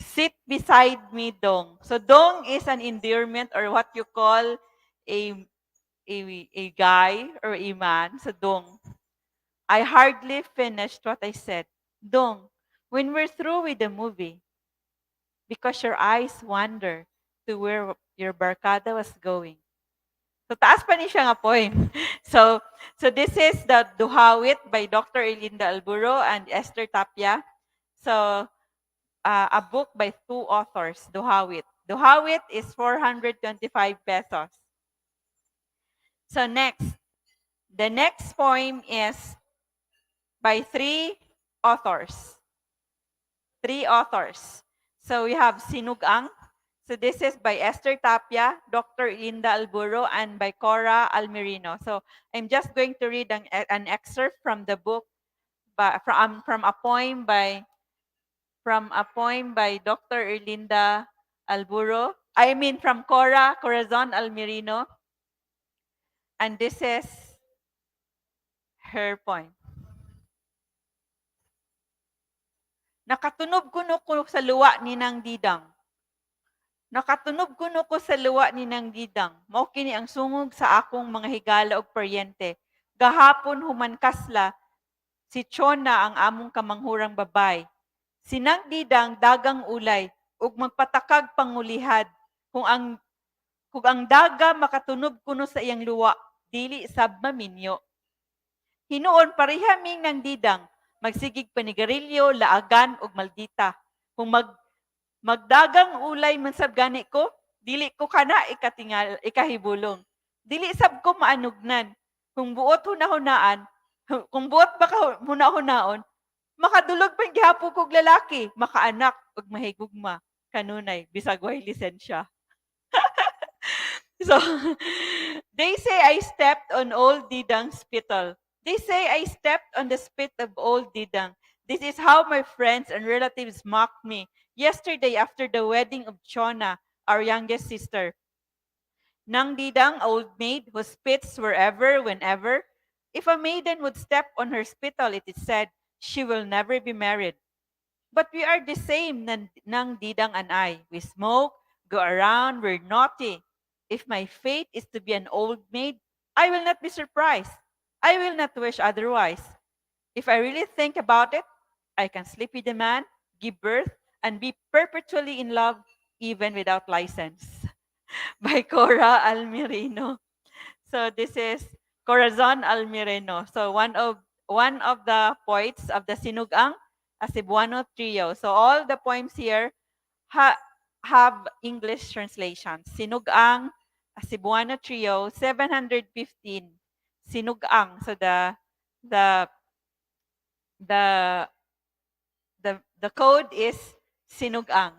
Sit beside me, dong. So dong is an endearment or what you call a guy or a man. So dong. I hardly finished what I said. Dong, when we're through with the movie, because your eyes wander to where your barkada was going. So taas pa ni siya nga poem. So this is the Duhawit by Dr. Elinda Alburo and 𝗙𝗙𝗘𝗘. So a book by two authors, Duhawit. Duhawit is 425 pesos. So next, the next poem is by three authors. Three authors. So we have Sinugang. So this is by 𝗙𝗙𝗘𝗘, Dr. Elinda Alburo, and by Cora Almirino. So I'm just going to read an excerpt from the book, from a poem by Dr. Erlinda Alburo. I mean from Corazon Almirino. And this is her poem. Nakatunob kuno ko sa luwa ni nang didang. Nakatunob kuno ko sa luwa ni nang didang. Mao kini ang sungog sa akong mga higala og paryente. Gahapon human kasla si Chona ang among kamanghurang babay. Sinang didang dagang ulay ug magpatakag pangulihad kung ang daga makatunob kuno sa iyang luwa dili sab maminyo. Hinuon parehaming nang didang magsigig panigarilyo, laagan ug maldita. Kung magdagang ulay man sab gani ko, dili ko kana ikahibulong. Dili sab ko maanugnan. Kung buot hunahunaan, kung buot baka hunahunaon, makadulog pa gihapon kog lalaki, makaanak ug mahigugma kanunay bisag way lisensya. So they say I stepped on old Didang's spittle. They say I stepped on the spit of old Didang. This is how my friends and relatives mocked me yesterday after the wedding of Chona, our youngest sister. Nang Didang, old maid, who spits wherever, whenever. If a maiden would step on her spittle, it is said, she will never be married. But we are the same, Nang Didang and I. We smoke, go around, we're naughty. If my fate is to be an old maid, I will not be surprised. I will not wish otherwise. If I really think about it, I can sleep with a man, give birth, and be perpetually in love even without license. By Cora Almirino. So this is Corazon Almirino. So one of the poets of the Sinugang, a Cebuano trio. So all the poems here have English translations. Sinugang, a Cebuano trio, 715 Sinugang. So the the the code is sinugang.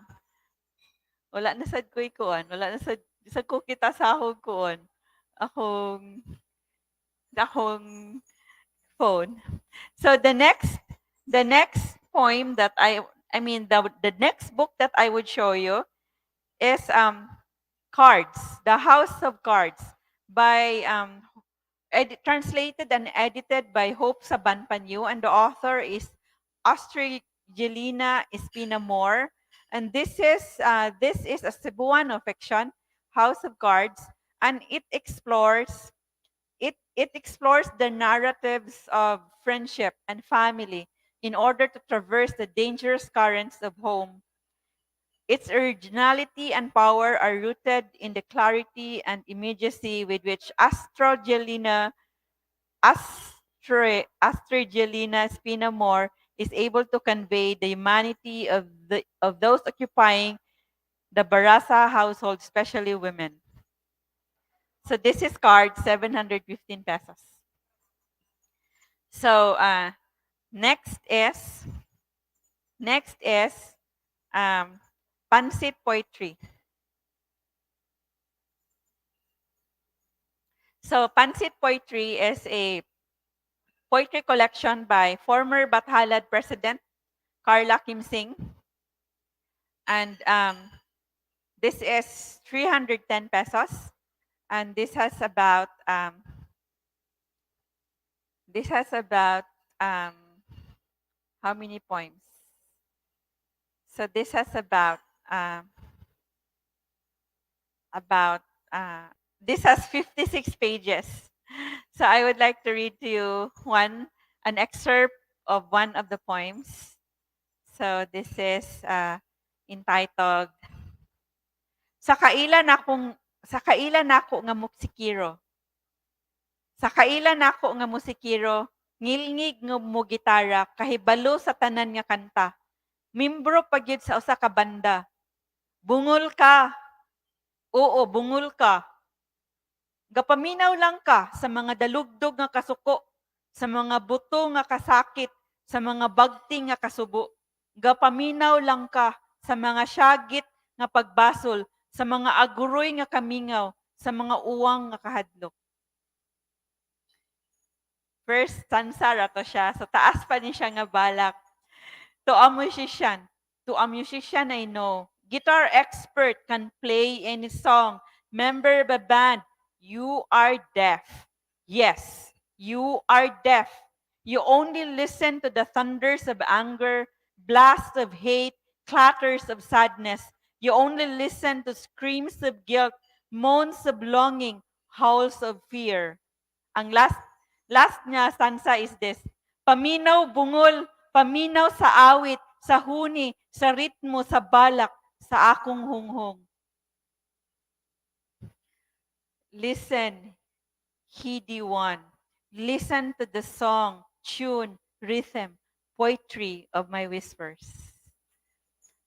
Wala na sad ko'y kuan, wala na sad ko kita sahog kuon. Akong akong phone. So the next poem that I mean the next book that I would show you is Cards, The House of Cards by translated and edited by 𝗁𝗹𝗃, and the author is 𝗁𝗃𝗃 Espina-Moore. And this is a Cebuano fiction, House of Cards, and it explores the narratives of friendship and family in order to traverse the dangerous currents of home. Its originality and power are rooted in the clarity and immediacy with which Astrid-Jelena Spina-Moore is able to convey the humanity of those occupying the Barasa household, especially women. So this is card 715 pesos. So next is Pansit Poetry. So Pansit Poetry is a poetry collection by former Bathalad President Carla Kim Sing. And this is 310 pesos. And this has about how many poems? So this has about this has 56 pages. So I would like to read to you an excerpt of one of the poems. So this is entitled Sa kailan nako nga musikiro. Sa kailan nako nga musikiro, ngilngig nga mo gitara kahibalo sa tanan nga kanta. Membro pagyud sa usa ka banda. Bungol ka. Oo, bungol ka. Gapaminaw lang ka sa mga dalugdog nga kasuko, sa mga buto nga kasakit, sa mga bagti nga kasubo. Gapaminaw lang ka sa mga syagit nga pagbasol, sa mga aguroy nga kamingaw, sa mga uwang nga kahadlok. First stanza rato siya. So taas pa ni siya nga balak. To a musician I know, guitar expert can play any song, member of a band. You are deaf. Yes, you are deaf. You only listen to the thunders of anger, blasts of hate, clatters of sadness. You only listen to screams of guilt, moans of longing, howls of fear. Ang last niya stanza is this. Paminaw bungol, paminaw sa awit, sa huni, sa ritmo, sa balak, sa akong hunghong. Listen, heedy one. Listen to the song, tune, rhythm, poetry of my whispers.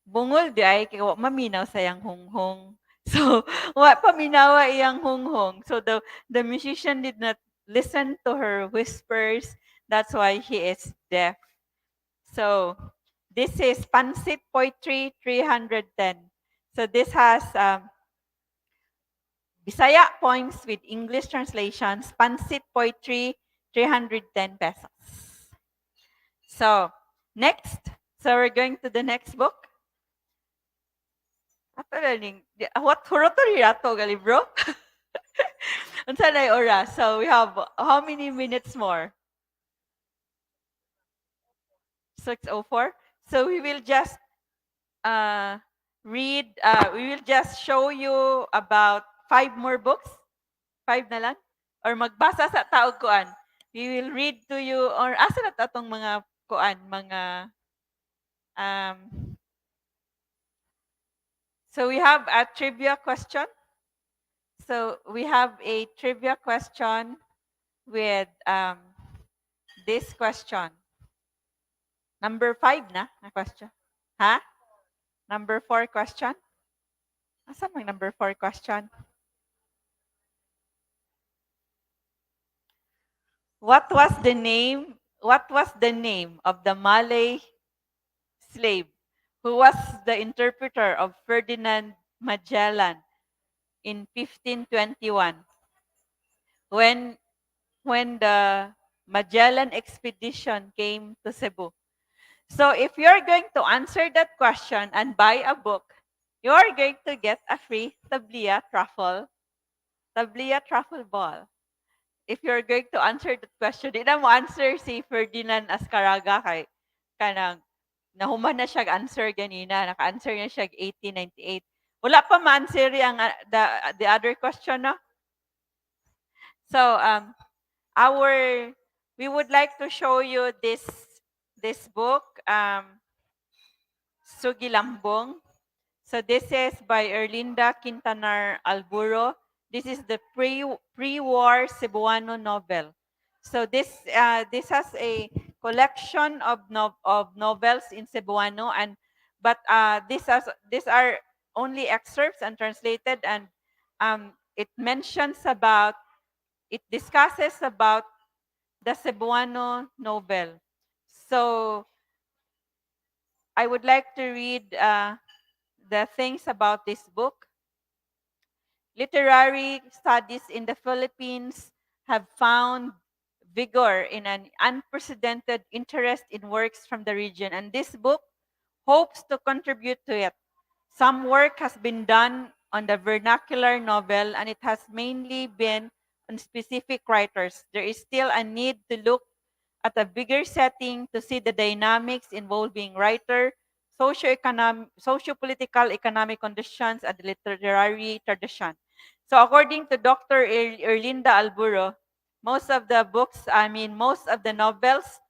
Bungol di ay kaya maminaw sa yang hunghong. So, wa paminawa iyang hunghong. So the musician did not listen to her whispers. That's why he is deaf. So, this is Pansit Poetry 310. So this has Bisaya poems with English translations, Pansit Poetry, 310 pesos. So, next. So, we're going to the next book. What hurotori ato gali bro? Unsa na oras? So, we have how many minutes more? 6:04. So, we will just we will just show you about 5 more books. 5 na lang? Or magbasa sa taog kuan. We will read to you, or asa na tatong mga kuan, mga so we have a trivia question. So we have a trivia question with this question. Number 5 na question. Ha? Number 4 question? Asa mang number 4 question? What was the name? What was the name of the Malay slave who was the interpreter of Ferdinand Magellan in 1521 when the Magellan expedition came to Cebu? So if you're going to answer that question and buy a book, you are going to get a free tablia truffle ball. If you're going to answer that question, di na mo answer si Ferdinand Ascaraga kay kanang nahuman na siya answer ganina, naka-answer niya siya 1898. Wala pa ma-answer ang the other question, no? So our we would like to show you this book, Sugilambong. So this is by Erlinda Quintanar Alburo. This is the pre-war Cebuano novel. So this has a collection of novels in Cebuano, but these are only excerpts and translated, and it discusses about the Cebuano novel. So I would like to read the things about this book. Literary studies in the Philippines have found vigor in an unprecedented interest in works from the region, and this book hopes to contribute to it. Some work has been done on the vernacular novel, and it has mainly been on specific writers. There is still a need to look at a bigger setting to see the dynamics involving writer, socio-political economic conditions, and the literary tradition. So according to Dr. Erlinda Alburo, most of the novels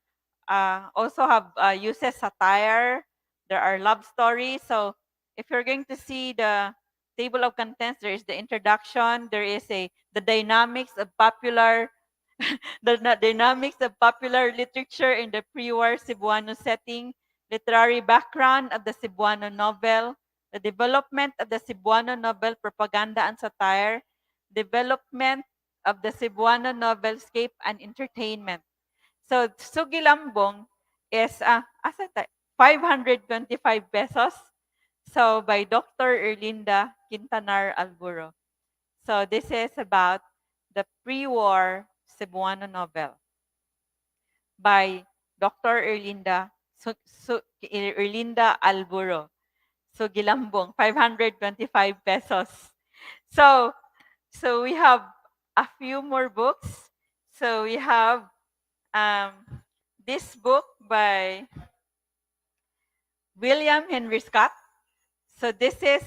also have uses satire. There are love stories. So if you're going to see the table of contents, there is the introduction. There is the dynamics of popular dynamics of popular literature in the pre-war Cebuano setting, literary background of the Cebuano novel, the development of the Cebuano novel propaganda and satire, development of the Cebuano novelscape and entertainment. So Sugilambong is 525 pesos. So by Dr. Erlinda Quintanar Alburo. So this is about the pre-war Cebuano novel by Dr. Erlinda Alburo. Sugilambong, 525 pesos. So we have a few more books. So we have this book by William Henry Scott. So this is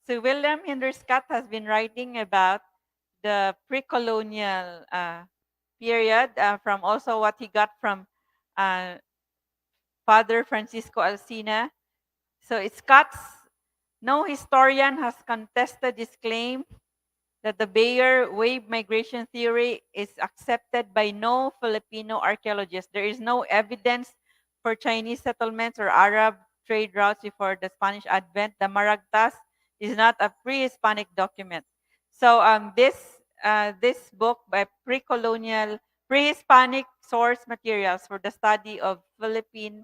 William Henry Scott has been writing about the pre-colonial period from also what he got from Father Francisco Alsina. So Scott's no historian has contested this claim that the Bayer wave migration theory is accepted by no Filipino archaeologist. There is no evidence for Chinese settlements or Arab trade routes before the Spanish advent. The Maragtas is not a pre-Hispanic document. So this book by pre-Hispanic source materials for the study of Philippine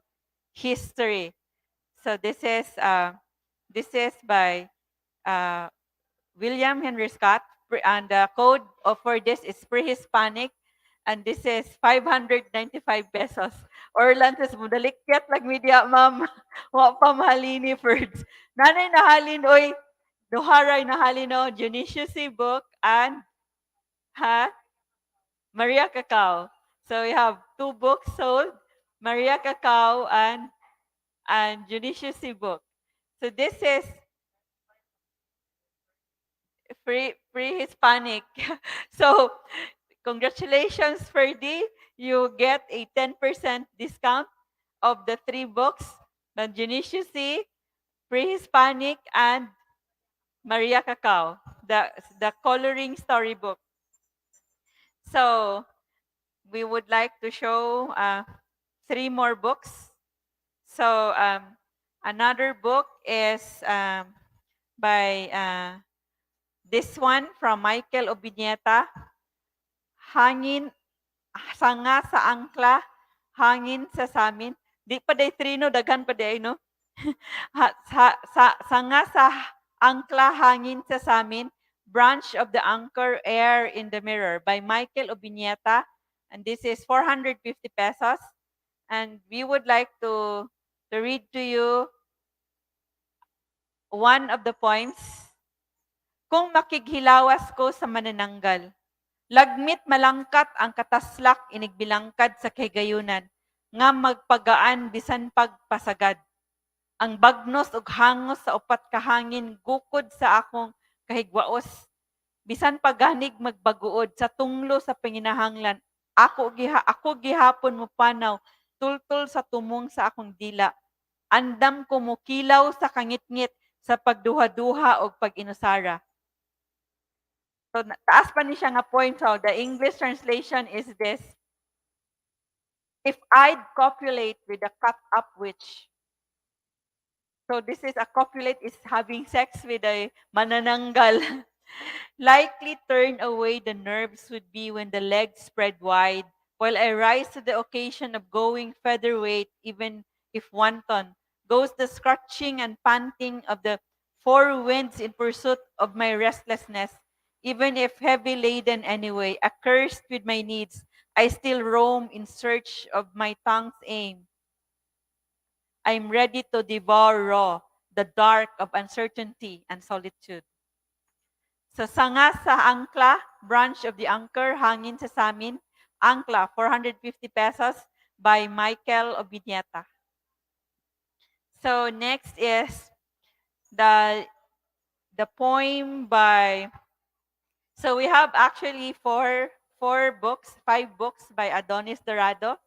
history. So this is by William Henry Scott, and the code for this is pre-Hispanic, and this is 595 pesos. Or lantas mo, dalikyat lag media, ma'am. Wa pa mahalini first. Nanay nahalin, oy, duharay nahalin no, Judicious book, and Maria Cacao. So we have two books sold, Maria Cacao and Judicious book. So this is pre-Hispanic. So congratulations, Ferdy. You get a 10% discount of the three books, the Judiciary, Pre-Hispanic, and Maria Cacao, the coloring storybook. So we would like to show three more books. So another book is by this one from Michael Obiñeta, Hangin Sanga sa angkla, hangin sa samin. Di pa day trino, daghan pa day, no? Sanga sa angkla, hangin sa samin. Branch of the Anchor, Air in the Mirror by Michael Obiñeta. And this is 450 pesos. And we would like to read to you one of the poems. Kung makighilawas ko sa manananggal, lagmit malangkat ang kataslak inigbilangkad sa kahigayunan, nga magpagaan bisan pagpasagad. Ang bagnos ug hangos sa upat ka hangin gukod sa akong kahigwaos. Bisan paganig magbaguod sa tunglo sa panginahanglan, ako gihapon mo panaw, tultol sa tumong sa akong dila. Andam ko mo kilaw sa kangitngit sa pagduha-duha o pag-inusara. So, taas pa ni siya nga point. So, the English translation is this. If I'd copulate with a cut-up witch. So, this is a copulate is having sex with a manananggal. Likely turn away the nerves would be when the legs spread wide, while I rise to the occasion of going featherweight, even if wanton. Goes the scratching and panting of the four winds in pursuit of my restlessness. Even if heavy laden anyway, accursed with my needs, I still roam in search of my tongue's aim. I'm ready to devour raw the dark of uncertainty and solitude. So sanga sa angkla, branch of the anchor, hangin sa samin, angkla, 450 pesos by Michael Obiñeta. So next is the poem by, so we have actually five books by Adonis Dorado.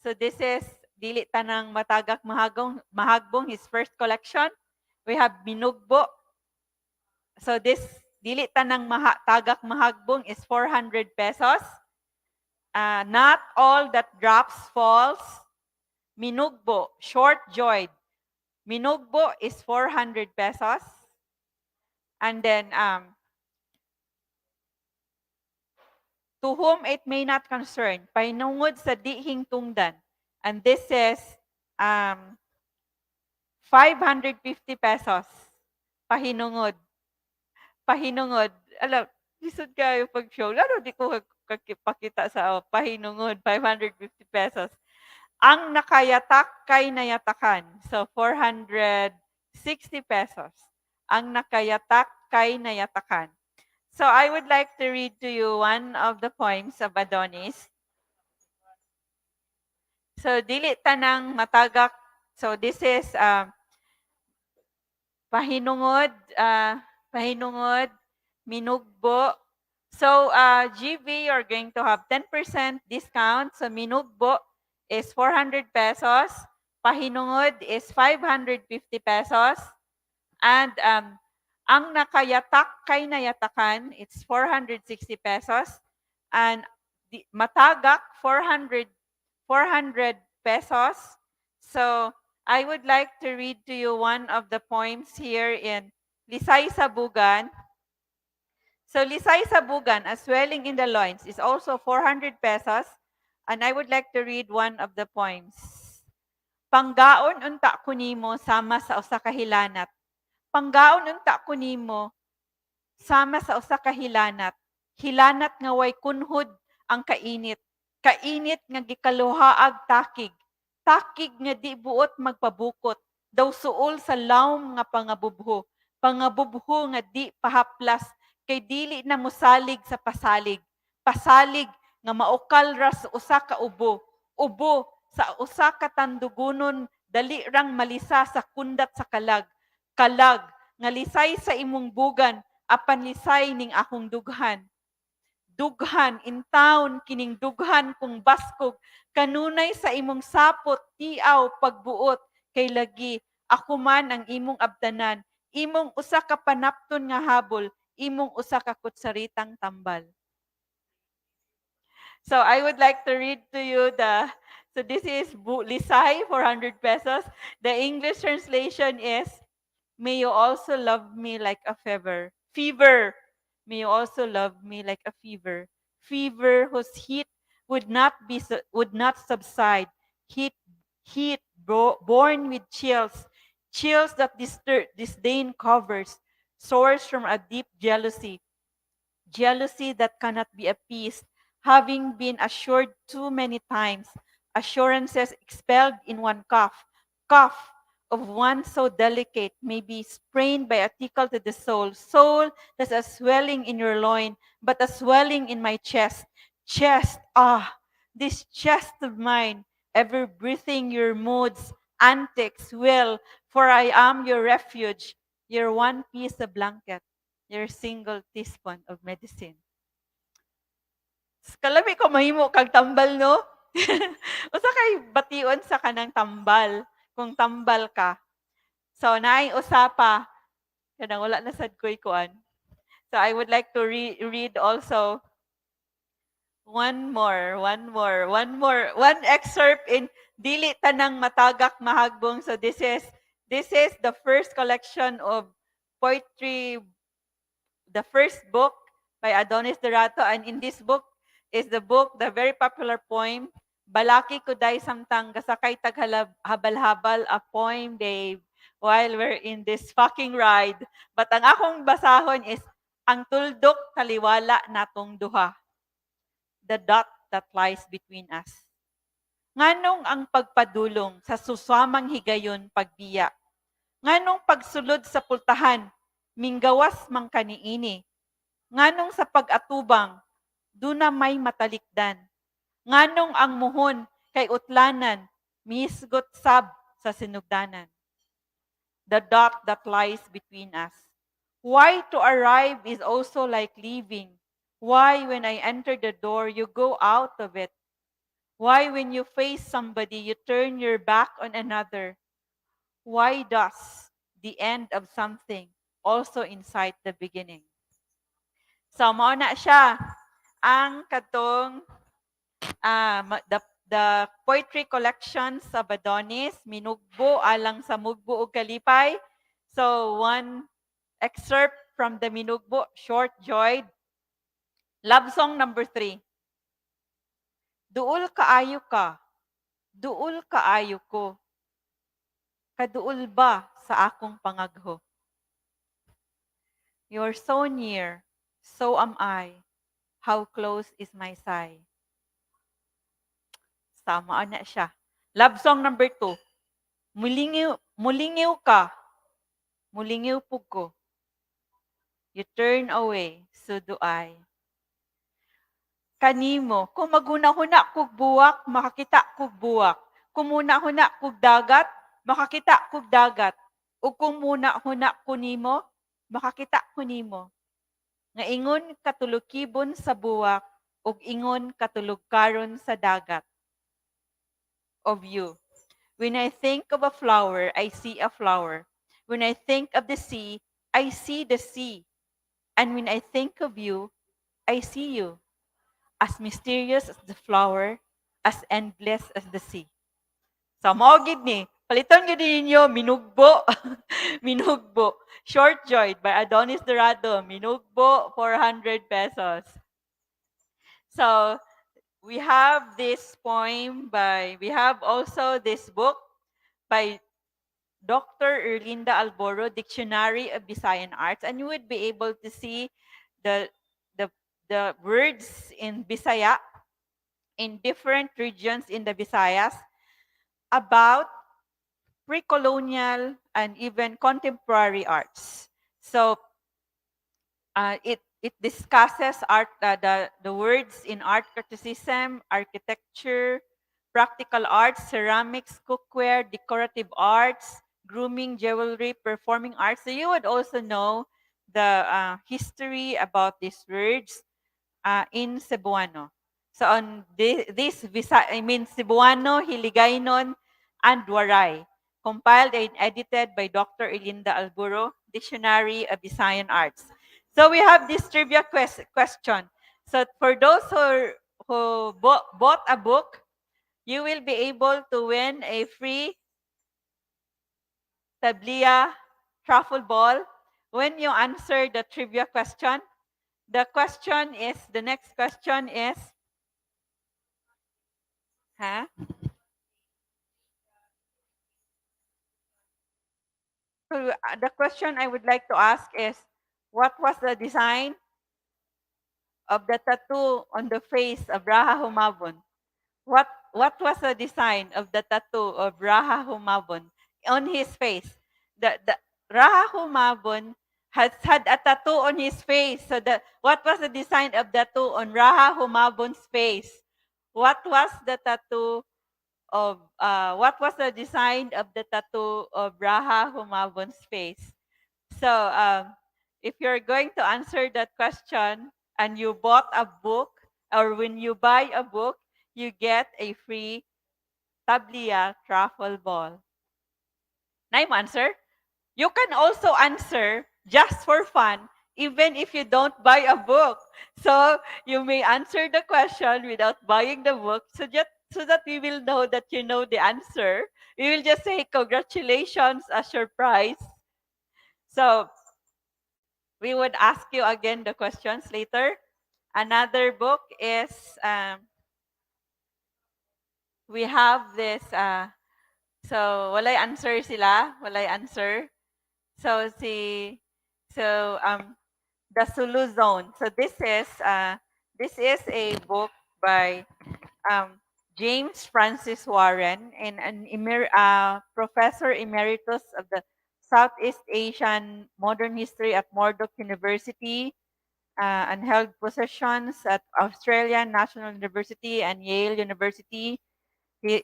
So this is Dili Tanang Matagak Mahagbong, his first collection. We have Minugbo. So this Dili Tanang Tagak Mahagbong is 400 pesos. Not All That Drops Falls. Minugbo, Short Joyed. Minugbo is 400 pesos. And then, To Whom It May Not Concern, Pahinungod sa Dihing Tungdan. And this is 550 pesos. Pahinungod. Pahinungod. Alam, lisod kayo pag-show. Lalo di ko pakita sa pahinungod, 550 pesos. Ang nakayatak kay nayatakan. So, 460 pesos. Ang nakayatak kay nayatakan. So, I would like to read to you one of the poems of Adonis. So, dili tanang matagak. So, this is pahinungod, minugbo. So, GV, you're going to have 10% discount. So, minugbo is 400 pesos. Pahinungod is 550 pesos. And ang nakayatak kay nayatakan, it's 460 pesos. And matagak, 400 pesos. So, I would like to read to you one of the poems here in Lisay Sabugan. So, Lisay Sabugan, A Swelling in the Loins, is also 400 pesos. And I would like to read one of the poems. Panggaon unta kunimo sama sa usa ka hilanat. Panggaon unta kunimo sama sa usa ka hilanat. Hilanat nga way kunhod ang kainit. Kainit nga gikaluhaag takig. Takig nga di buot magpabukot. Daw suol sa lawom nga pangabubho. Pangabubho nga di pahaplas. Kay dili na mosalig sa pasalig. Pasalig nga maukal ras usa ka ubo. Ubo sa usa ka tandugunon dali rang malisa sa kundat sa kalag. Kalag nga lisay sa imong bugan apan lisay ning akong dughan. Dughan in town kining dughan kung baskog kanunay sa imong sapot tiaw pagbuot kay lagi ako man ang imong abtanan. Imong usa ka panapton nga habol, imong usa ka kutsaritang tambal. So I would like to read to you so this is Lisay, 400 pesos. The English translation is, May you also love me like a fever. Fever. May you also love me like a fever. Fever whose heat would not subside. Heat, born with chills, chills that disdain covers, soars from a deep jealousy, jealousy that cannot be appeased, having been assured too many times, assurances expelled in one cough of one so delicate may be sprained by a tickle to the soul that's a swelling in your loin, but a swelling in my chest, this chest of mine, ever breathing your moods, antics, will, for I am your refuge, your one piece of blanket, your single teaspoon of medicine. Kalami ko mahimo kag tambal, no? Usa kay bation sa kanang tambal, kung tambal ka. So, naay usapa, kanang wala na sad ko'y kuan. So, I would like to read also one excerpt in Dili Tanang Matagak Mahagbong. So, this is the first collection of poetry, the first book by Adonis Dorato, and in this book is the very popular poem, Balaki Kuday Samtang Gasakay Habal-Habal, a poem, babe, while we're in this fucking ride. But ang akong basahon is, ang tuldok taliwala natong duha, the dot that lies between us. Nganong ang pagpadulong sa susamang higayon pagbiya? Nganong pagsulod sa pultahan, minggawas mang kaniini? Nganong sa pag-atubang, duna may matalikdan? Nganong ang muhon kay utlanan, misgot sab sa sinugdanan? The dot that lies between us. Why to arrive is also like leaving? Why when I enter the door, you go out of it? Why when you face somebody, you turn your back on another? Why does the end of something also incite the beginning? So, mao na siya ang katong the poetry collections sa Adonis, Minugbo alang sa Mugbo ug Kalipay. So, one excerpt from the Minugbo, Short Joy. Love song number 3. Duol kaayo ka, duol kaayo ko, kaduol ba sa akong pangagho? You're so near, so am I, how close is my sigh? Sama na siya. Love song number 2. Mulingiw ka, mulingiw pug ko. You turn away, so do I. Kanimo, kung maghuna-huna kog buwak, makakita kog buwak. Kung muna-huna kog dagat, makakita kog dagat. O kung muna-huna ko nimo, makakita ko nimo. Nga ingon katulukibon sa buwak, ug ingon katulugkaron sa dagat. Of you. When I think of a flower, I see a flower. When I think of the sea, I see the sea. And when I think of you, I see you. As mysterious as the flower, as endless as the sea. So, mao gid ni. Paliton gid ninyo, Minugbo. Minugbo. Short Joy by Adonis Dorado. Minugbo, 400 pesos. So, we have this poem we have also this book by Dr. Erlinda Alboro, Dictionary of Visayan Arts, and you would be able to see the the words in Bisaya in different regions in the Visayas about pre-colonial and even contemporary arts. So it discusses art, the words in art criticism, architecture, practical arts, ceramics, cookware, decorative arts, grooming, jewelry, performing arts. So you would also know the history about these words in Cebuano. So on this Cebuano, Hiligaynon, and Waray, compiled and edited by Dr. Erlinda Alburo, Dictionary of Visayan Arts. So we have this trivia question. So for those who bought a book, you will be able to win a free Tablia truffle ball when you answer the trivia question. The next question is, So the question I would like to ask is, what was the design of the tattoo on the face of Raha Humabon? What was the design of the tattoo of Raha Humabon on his face? The Raha Humabon has had a tattoo on his face. So what was the design of the tattoo on Raha Humabon's face? What was the tattoo of what was the design of the tattoo of Raha Humabon's face? So if you're going to answer that question and you bought a book, or when you buy a book, you get a free tablia truffle ball. Name answer. You can also answer just for fun, even if you don't buy a book. So you may answer the question without buying the book, so that we will know that you know the answer. We will just say congratulations as your prize. So we would ask you again the questions later. Another book is we have this so walay answer sila, walay answer. So the Sulu Zone. So this is a book by um, James Francis Warren, and professor emeritus of the Southeast Asian Modern History at Murdoch University, and held positions at Australian National University and Yale University. He,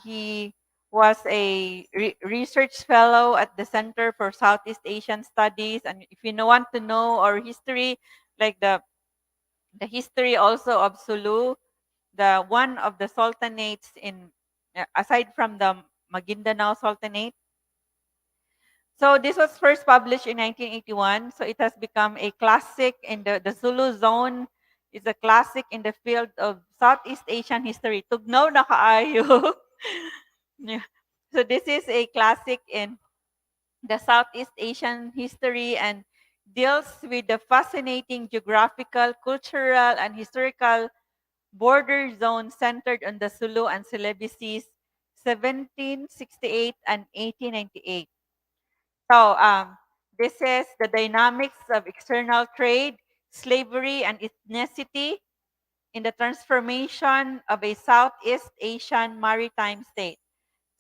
he was a research fellow at the Center for Southeast Asian Studies. And if you want to know our history, like the history also of Sulu, the one of the sultanates in aside from the Maguindanao Sultanate. So this was first published in 1981. So it has become a classic in the Zulu zone is a classic in the field of Southeast Asian history. Tugnaw na kaayo. Yeah. So this is a classic in the Southeast Asian history and deals with the fascinating geographical, cultural, and historical border zone centered on the Sulu and Celebes 1768 and 1898. So this is the dynamics of external trade, slavery, and ethnicity in the transformation of a Southeast Asian maritime state.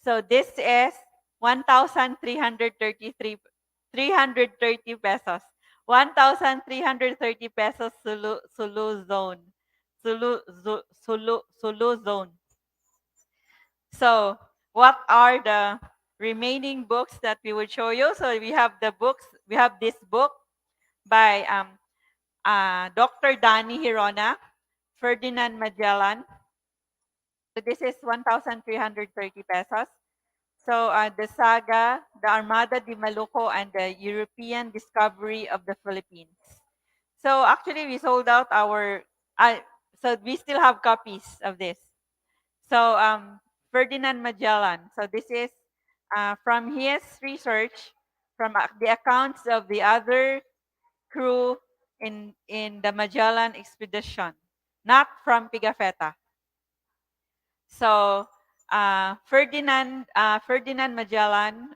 So this is 330 pesos. 1,330 pesos Sulu zone. Sulu zone. So what are the remaining books that we will show you? So we have this book by Dr. Danny Hirona, Ferdinand Magellan. So this is 1,330 pesos. So the saga, the Armada de Maluco, and the European discovery of the Philippines. So actually, we sold out our. So we still have copies of this. So Ferdinand Magellan. So this is from his research, from the accounts of the other crew in the Magellan expedition, not from Pigafetta. So Ferdinand Magellan,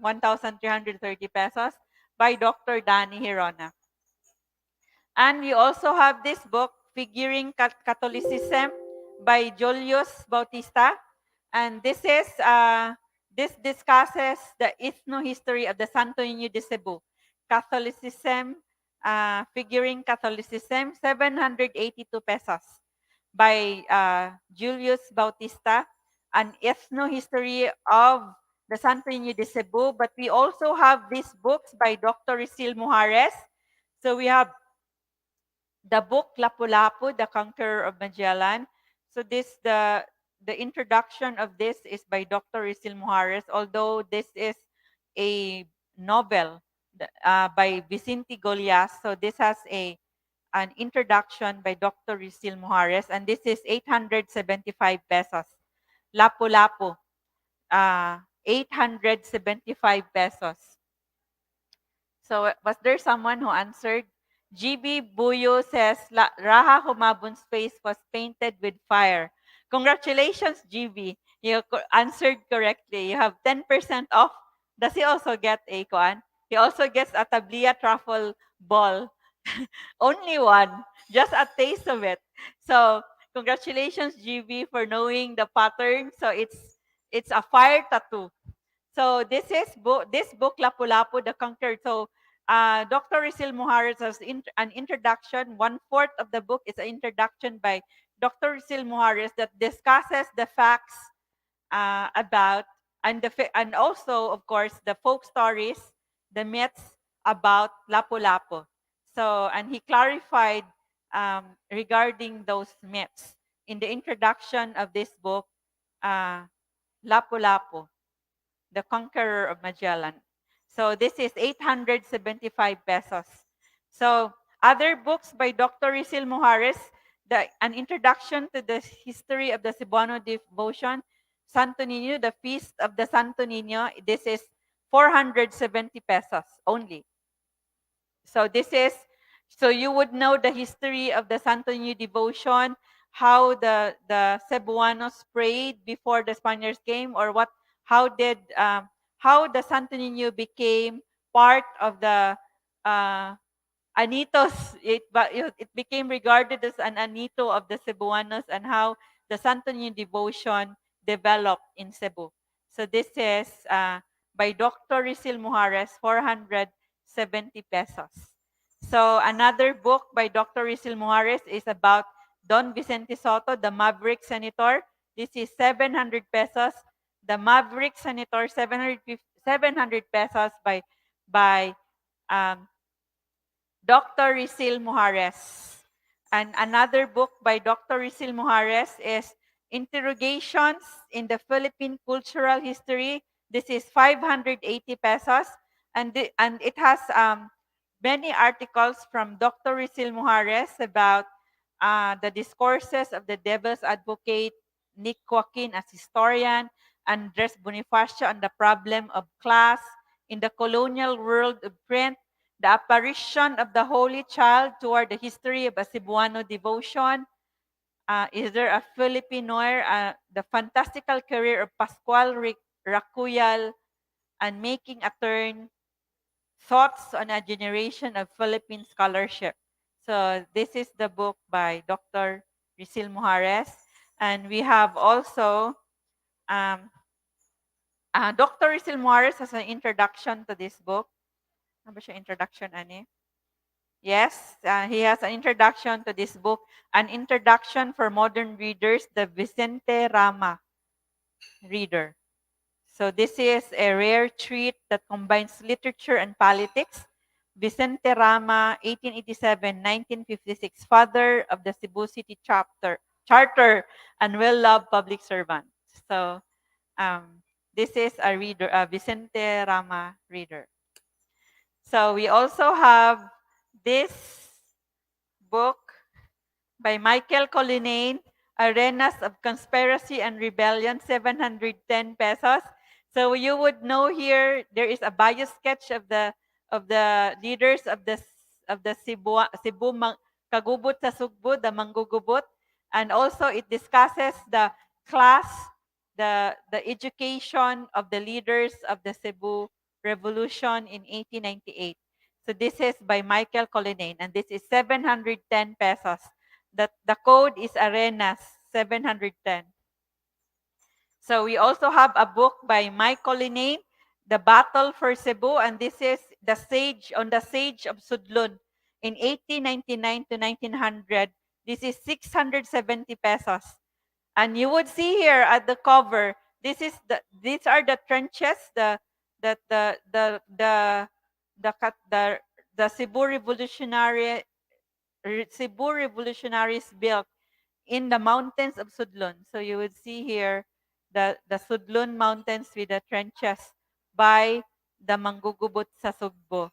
1,330 pesos by Dr. Danny Hirona. And we also have this book, Figuring Catholicism by Julius Bautista. And this discusses the ethno-history of the Santo Niño de Cebu. Catholicism, Figuring Catholicism, 782 pesos by Julius Bautista, an ethno-history of the Santo Niño de Cebu. But we also have these books by Dr. Risil Mujares. So we have the book Lapu-Lapu, The Conqueror of Magellan. So the introduction of this is by Dr. Risil Mujares, although this is a novel by Vicente Golias. So this has an introduction by Dr. Risil Mujares, and this is 875 pesos. Lapu-Lapu, 875 pesos. So was there someone who answered? GB Buyo says, Raha Humabon's face was painted with fire. Congratulations, GB. You answered correctly. You have 10% off Does he also get a kuan? He also gets a tablia truffle ball. Only one, just a taste of it. So congratulations, GB, for knowing the pattern. So it's a fire tattoo. So this book Lapu-Lapu the Conquered. So Dr. Risil Muhares has an introduction. One fourth of the book is an introduction by Dr. Risil Muhares that discusses the facts about and also of course the folk stories, the myths about Lapu-Lapu. So and he clarified regarding those myths in the introduction of this book, uh, Lapu-Lapu, the Conqueror of Magellan. So this is 875 pesos. So other books by Dr. Risil Muhares, an introduction to the history of the Cebuano devotion, Santo Niño, the feast of the Santo Niño. This is 470 pesos only. So this is so you would know the history of the Santo Niño devotion, how the Cebuanos prayed before the Spaniards came, or how the Santo Niño became part of the uh, Anitos. It became regarded as an Anito of the Cebuanos, and how the Santo Niño devotion developed in Cebu. So this is by Dr. Risil Muhares, 470 pesos. So another book by Dr. Risil Muhares is about Don Vicente Soto, the Maverick Senator. This is 700 pesos. The Maverick Senator, 700 pesos by um, Dr. Risil Muhares. And another book by Dr. Risil Muhares is Interrogations in the Philippine Cultural History. This is 580 pesos. And it has many articles from Dr. Risil Muhares about the discourses of the devil's advocate, Nick Joaquin as historian, Andres Bonifacio on the problem of class in the colonial world of print, the apparition of the Holy Child toward the history of a Cebuano devotion. Is there a Filipinoir? The fantastical career of Pascual Racuyal and making a turn. Thoughts on a generation of Philippine scholarship. So this is the book by Dr. Risil Muhares. And we have also um, Dr. Risil Muhares has an introduction to this book. Ano ba siya introduction, ani? Yes, he has an introduction to this book, an introduction for modern readers, the Vicente Rama reader. So this is a rare treat that combines literature and politics. Vicente Rama, 1887-1956, father of the Cebu City Charter and well-loved public servant. So this is a reader, a Vicente Rama reader. So we also have this book by Michael Collinane, Arenas of Conspiracy and Rebellion, 710 pesos. So you would know here there is a bio sketch of the leaders of the Kagubot sa Sugbo, the Manggugubot, and also it discusses the class, the education of the leaders of the Cebu Revolution in 1898. So this is by Michael Collinane, and this is 710 pesos. The code is Arenas 710. So we also have a book by Mike Collinane, The Battle for Cebu, and this is the Sage of Sudlun in 1899 to 1900. This is 670 pesos. And you would see here at the cover, these are the trenches, the the the the the cat- the Cebu revolutionaries built in the mountains of Sudlon. So you would see here the Sudlon mountains with the trenches by the Manggugubot sa Sugbo,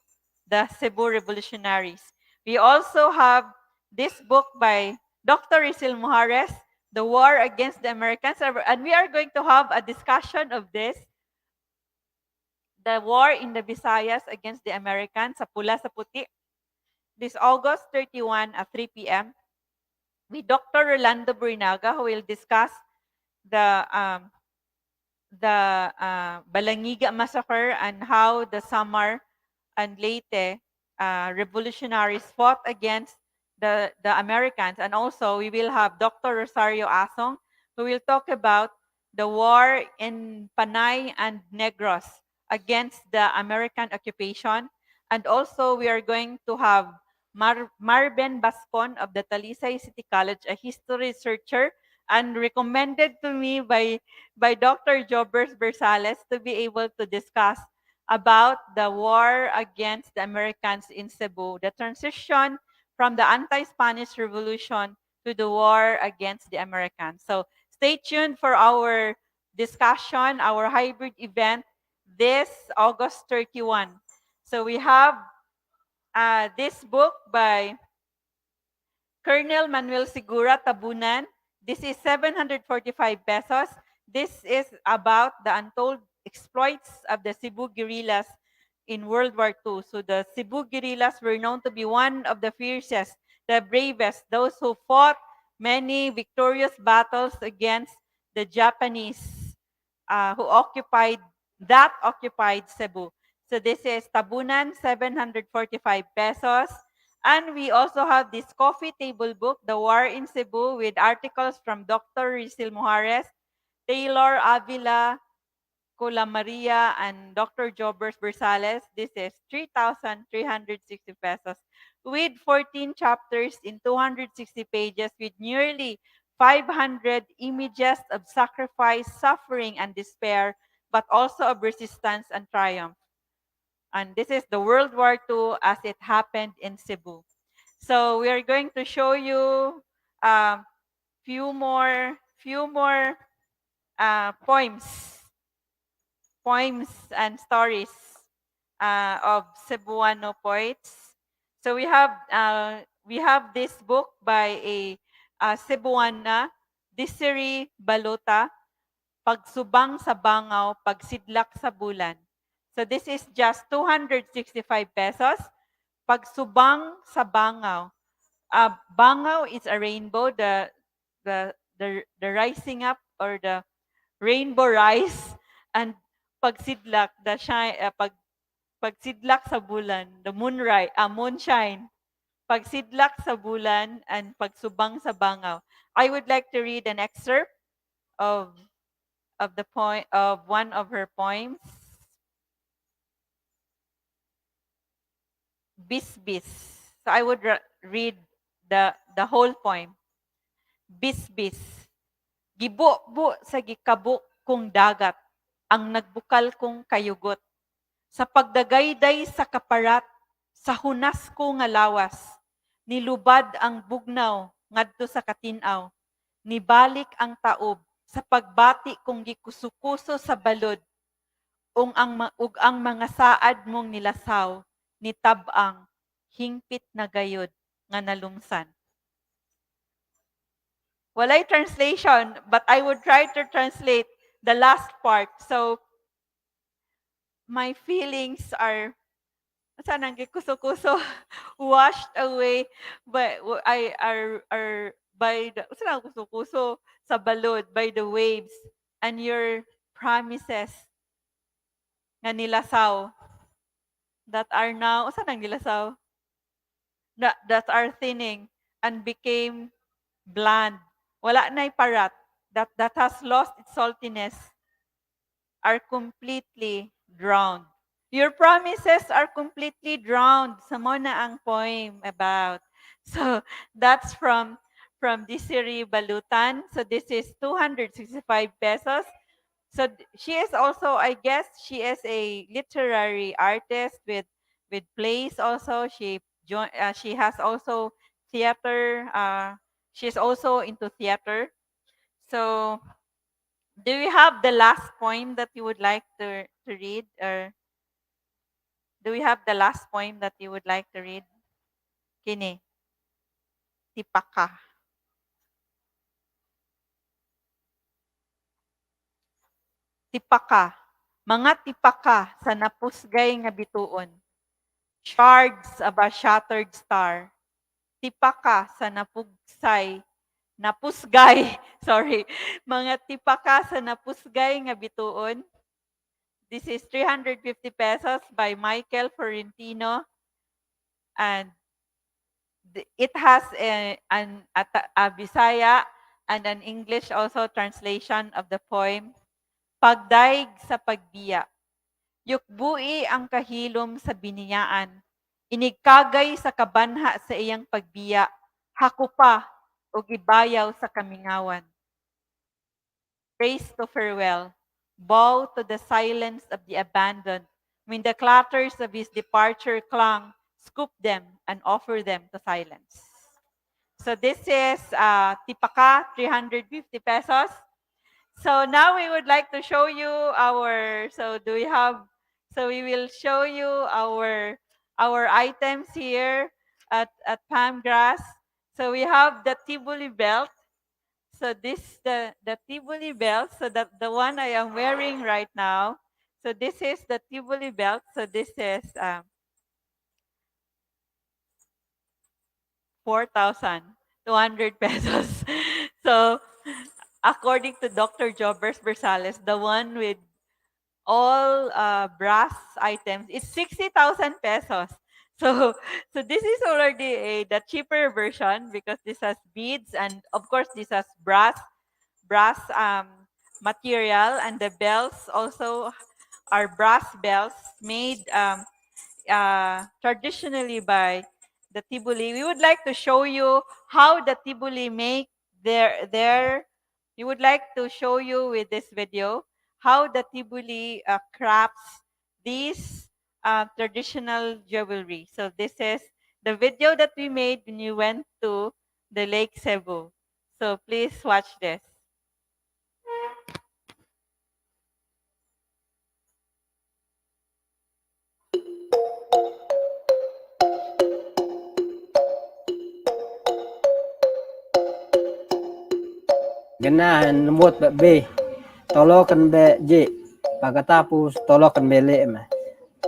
the Cebu revolutionaries. We also have this book by Dr. Risil Muhares, The War Against the Americans. And we are going to have a discussion of this, the war in the Visayas against the Americans, sa Pula sa Puti, this August 31 at 3 p.m. with Dr. Rolando Burinaga, who will discuss the the Balangiga massacre and how the Samar and Leyte revolutionaries fought against the Americans. And also, we will have Dr. Rosario Asong, who will talk about the war in Panay and Negros against the American occupation. And also, we are going to have Marben Bascon of the Talisay City College, a history researcher, and recommended to me by Dr. Jobers Bersales to be able to discuss about the war against the Americans in Cebu, the transition from the anti-Spanish Revolution to the war against the Americans. So stay tuned for our discussion, our hybrid event this August 31. So we have this book by Colonel Manuel Segura Tabunan. This is 745 pesos. This is about the untold exploits of the Cebu guerrillas in World War II. So the Cebu guerrillas were known to be one of the fiercest, the bravest, those who fought many victorious battles against the Japanese who occupied Cebu. So this is Tabunan, 745 pesos. And we also have this coffee table book, The War in Cebu, with articles from Dr. Rizil Mujarez, Taylor Avila, Cola Maria, and Dr. Jobers Bersales. This is 3,360 pesos with 14 chapters in 260 pages with nearly 500 images of sacrifice, suffering, and despair, but also of resistance and triumph. And this is the World War II as it happened in Cebu. So we are going to show you a few more poems and stories of Cebuano poets. So we have this book by a Cebuana, 𝗙𝗥𝗘𝗘 Pagsubang sa Bangaw, Pagsidlak sa Bulan. So this is just 265 pesos. Pagsubang sa Bangaw. Bangaw is a rainbow, the rising up or the rainbow rise, and pagsidlak, pagsidlak sa bulan, the moonshine. Pagsidlak sa bulan and pagsubang sa bangaw. I would like to read an excerpt of one of her poems. Bisbis. So I would read the whole poem. Bisbis. Gibo-bu sa gikabuk kong dagat, ang nagbukal kong kayugot. Sa pagdagayday sa kaparat, sa hunas ko nga lawas, nilubad ang bugnaw ngadto sa katinaw, nibalik ang taob, sa pagbati kong gikusukuso sa balod, ug ang mga saad mong nilasaw, nitabang, hingpit na gayod nga nalumsan. Walay translation, but I would try to translate the last part. So, my feelings are, saan ang kuso-kuso, washed away by the, saan ang kuso-kuso, sa balod, by the waves, and your promises nga nilasaw, that are now, saan ang nilasaw? That are thinning and became bland. Wala na'y parat. That has lost its saltiness, are completely drowned. Your promises are completely drowned. Sa mo na ang poem about. So that's from Desiree Balutan. So this is 265 pesos. So she is also, I guess, she is a literary artist with plays also. She has also theater. She's also into theater. So, do you have the last poem that you would like to read, or do we have the last poem that you would like to read? Kini, tipaka. Tipaka. Mga tipaka sa napusgay nga bituon. Shards of a shattered star. Tipaka sa napugsay napusgay, sorry, mga tipaka sa napusgay nga bituon. This is 350 pesos by Michael Florentino, and it has a Bisaya and an English also translation of the poem, Pagdaig sa Pagbiya. Yukbui ang kahilom sa biniyaan, inigkagay sa kabanha sa iyang pagbiya, hakupa o gibayaw sa kamingawan. Race to farewell, bow to the silence of the abandoned. When the clatters of his departure clung, scoop them and offer them to silence. So this is tipaka, 350 pesos. So now we would like to show you we will show you our items here at Palm Grass. So we have the Tibuli belt. So this the Tibuli belt, so that the one I am wearing right now. So this is the Tibuli belt. So this is 4,200 pesos. So according to Dr. 𝗁𝗹𝗃, the one with all brass items, it's 60,000 pesos. So, so this is already the cheaper version because this has beads, and of course this has brass material, and the bells also are brass bells made traditionally by the Tibuli. We would like to show you how the Tibuli make their. We would like to show you with this video how the Tibuli crafts these traditional jewelry. So this is the video that we made when you went to the Lake Cebu. So please watch this. Ganahan lumot ba B. Tolokan be J. Pagkatapos tolokan be lem.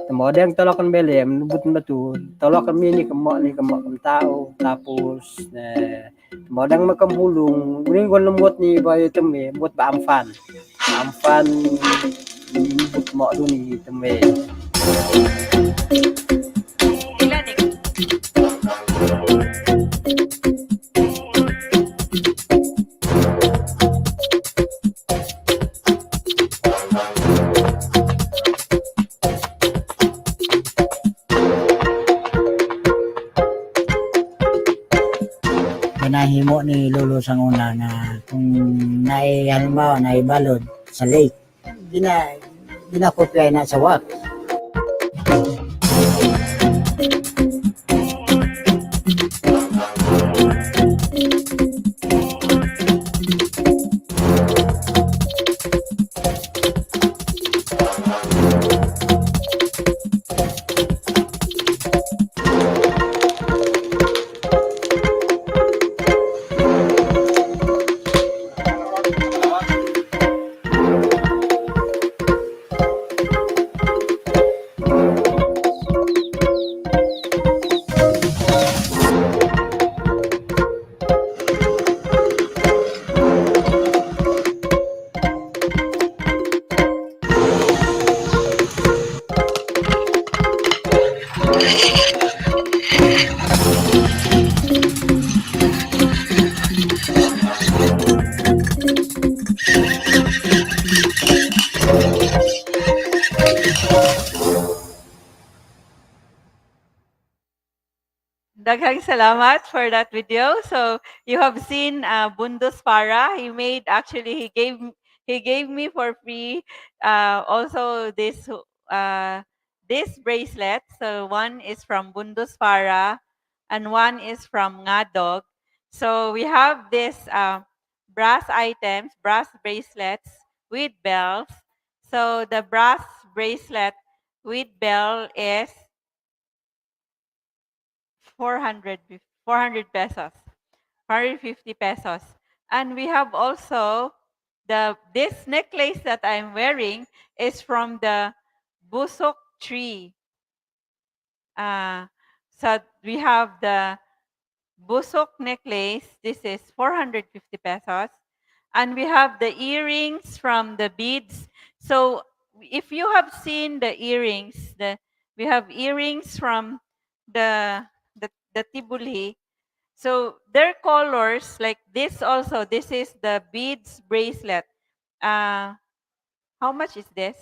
Kemudian tolokan be lem lubut batu. Tolokan mini kemo ni kemo tao tapos kemudian makam hulung. Guring kon lumot ni bayo teme buat ba amfan. Amfan lubut mo duni teme. Pinahimo ni Lolo sang una na kung halimbawa naibalod sa lake, ginakopya na sa wax. Daghang salamat for that video. So you have seen Bundus Para. He gave me for free also this bracelet. So one is from Bundus Para and one is from Ngadog. So we have this brass items, brass bracelets with bells. So the brass bracelet with bell is 400 pesos, 450 pesos. And we have also this necklace that I'm wearing is from the busok tree. So we have busok necklace. This is 450 pesos. And we have the earrings from the beads. So if you have seen the earrings, we have earrings from the tibuli. So their colors, like this also, this is the beads bracelet. Uh, how much is this?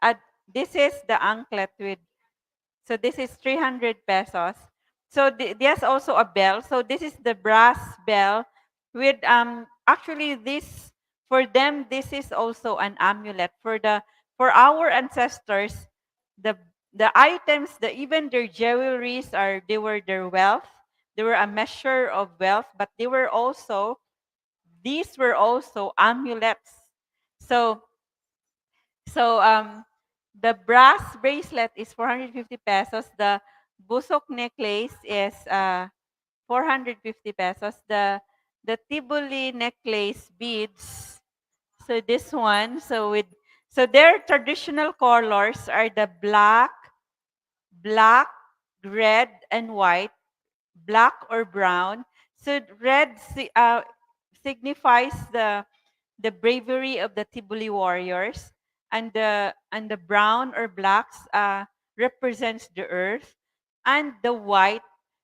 Uh, this is the anklet with, so this is 300 pesos. So there's also a bell. So this is the brass bell with actually this, for them this is also an amulet for our ancestors. The the items, the even their jewelries are, they were their wealth. They were a measure of wealth, but they were also, these were also amulets. So the brass bracelet is 450 pesos. The busok necklace is 450 pesos. The tibuli necklace beads. So this one, so their traditional colors are the black, red, and white, black or brown. So red signifies the bravery of the Tibuli warriors, and the brown or blacks represents the earth, and the white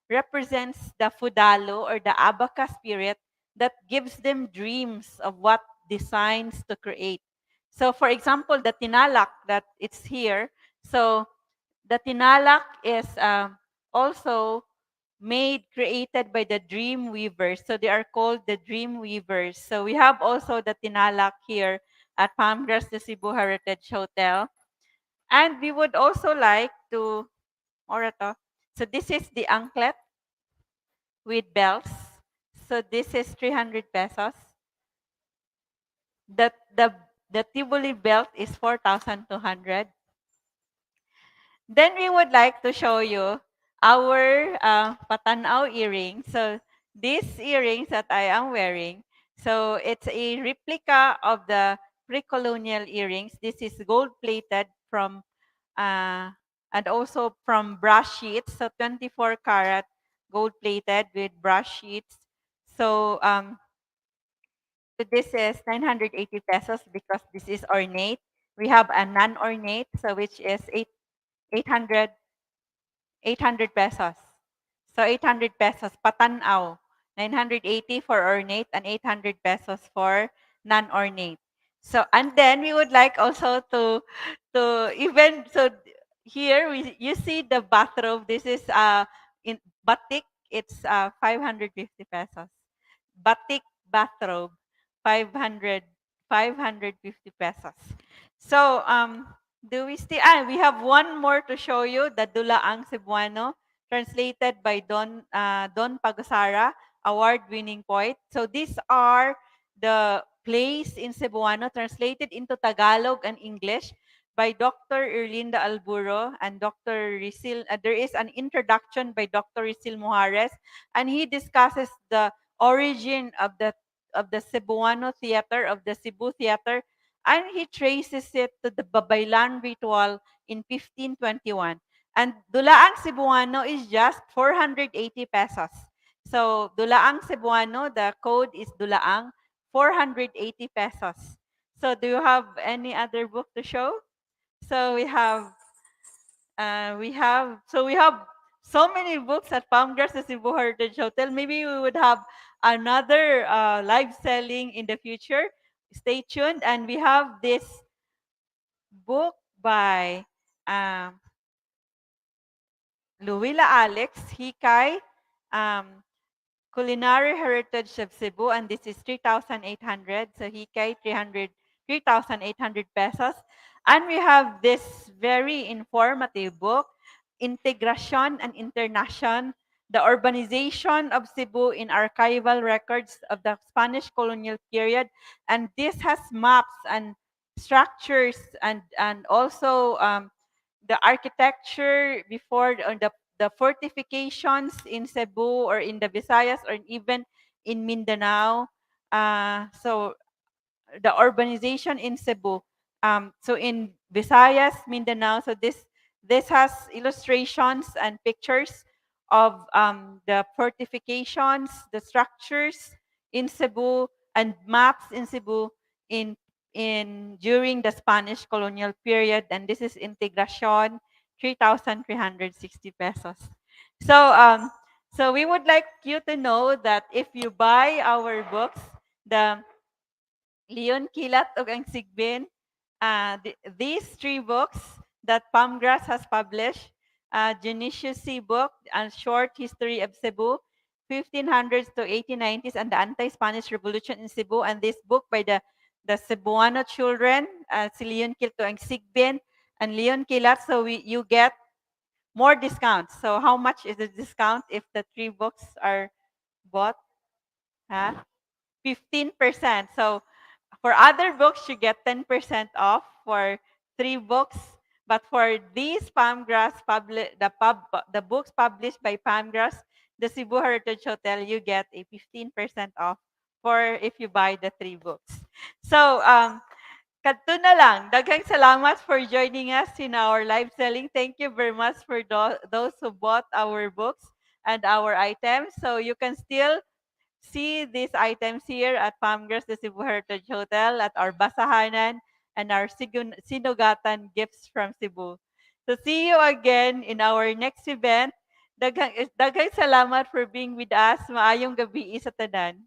represents the Fudalo or the Abaka spirit that gives them dreams of what designs to create. So for example, the tinalak that it's here, so the tinalak is also created by the dream weavers. So they are called the dream weavers. So we have also the tinalak here at Palm Grass Cebu Heritage Hotel. And we would also like to, orato. So this is the anklet with bells. So this is 300 pesos. The, the, the Tibuli belt is 4,200. Then we would like to show you our patanaw earrings. So these earrings that I am wearing, so it's a replica of the pre-colonial earrings. This is gold-plated from, uh, and also from brush sheets. So 24 karat gold-plated with brush sheets. So so this is 980 pesos because this is ornate. We have a non-ornate, so which is 800 800 pesos. So 800 pesos patanaw. 980 for ornate and 800 pesos for non-ornate. So and then we would like also to even so here you see the bathrobe. This is in batik. It's 550 pesos. Batik bathrobe 500 550 pesos. So do we still? We have one more to show you, the Dulaang Cebuano, translated by Don Pagasara, award-winning poet. So these are the plays in Cebuano translated into Tagalog and English by Dr. Erlinda Alburo and Dr. Risil. There is an introduction by Dr. Risil Mujares, and he discusses the origin of the Cebuano theater, of the Cebu theater, and he traces it to the Babaylan ritual in 1521. And Dulaang Cebuano is just 480 pesos. So Dulaang Cebuano, the code is Dulaang, 480 pesos. So do you have any other book to show? So we have so many books at Palm Grass Cebu Heritage Hotel. Maybe we would have another live selling in the future. Stay tuned. And we have this book by um, Luwila Alex Hikay, um, Culinary Heritage of Cebu, and this is 3,800. So Hikay, 3,800 pesos. And we have this very informative book, Integration and Internation, the Urbanization of Cebu in Archival Records of the Spanish Colonial Period. And this has maps and structures and also the architecture before on the fortifications in Cebu or in the Visayas or even in Mindanao. So the urbanization in Cebu. So in Visayas, Mindanao, so this has illustrations and pictures of the fortifications, the structures in Cebu, and maps in Cebu in during the Spanish colonial period. And this is Integracion, 3,360 pesos. So so we would like you to know that if you buy our books, the Leon Kilat ug ang Sigbin, these three books that Palm Grass has published, Genesius C. book, A Short History of Cebu, 1500s to 1890s, and the Anti-Spanish Revolution in Cebu, and this book by the Cebuano children, si Leon Kilto ang Sigbin, and Leon Kilat, so you get more discounts. So how much is the discount if the three books are bought? Huh? 15%. So for other books, you get 10% off for three books. But for these the books published by Palmgrass, the Cebu Heritage Hotel, you get a 15% off for if you buy the three books. So, kadto na lang. Daghang salamat for joining us in our live selling. Thank you very much for those who bought our books and our items. So you can still see these items here at Palm Grass, the Cebu Heritage Hotel, at our Basahanan, and our Sinugatan gifts from Cebu. So see you again in our next event. Daghang salamat for being with us. Maayong gabi sa tanan.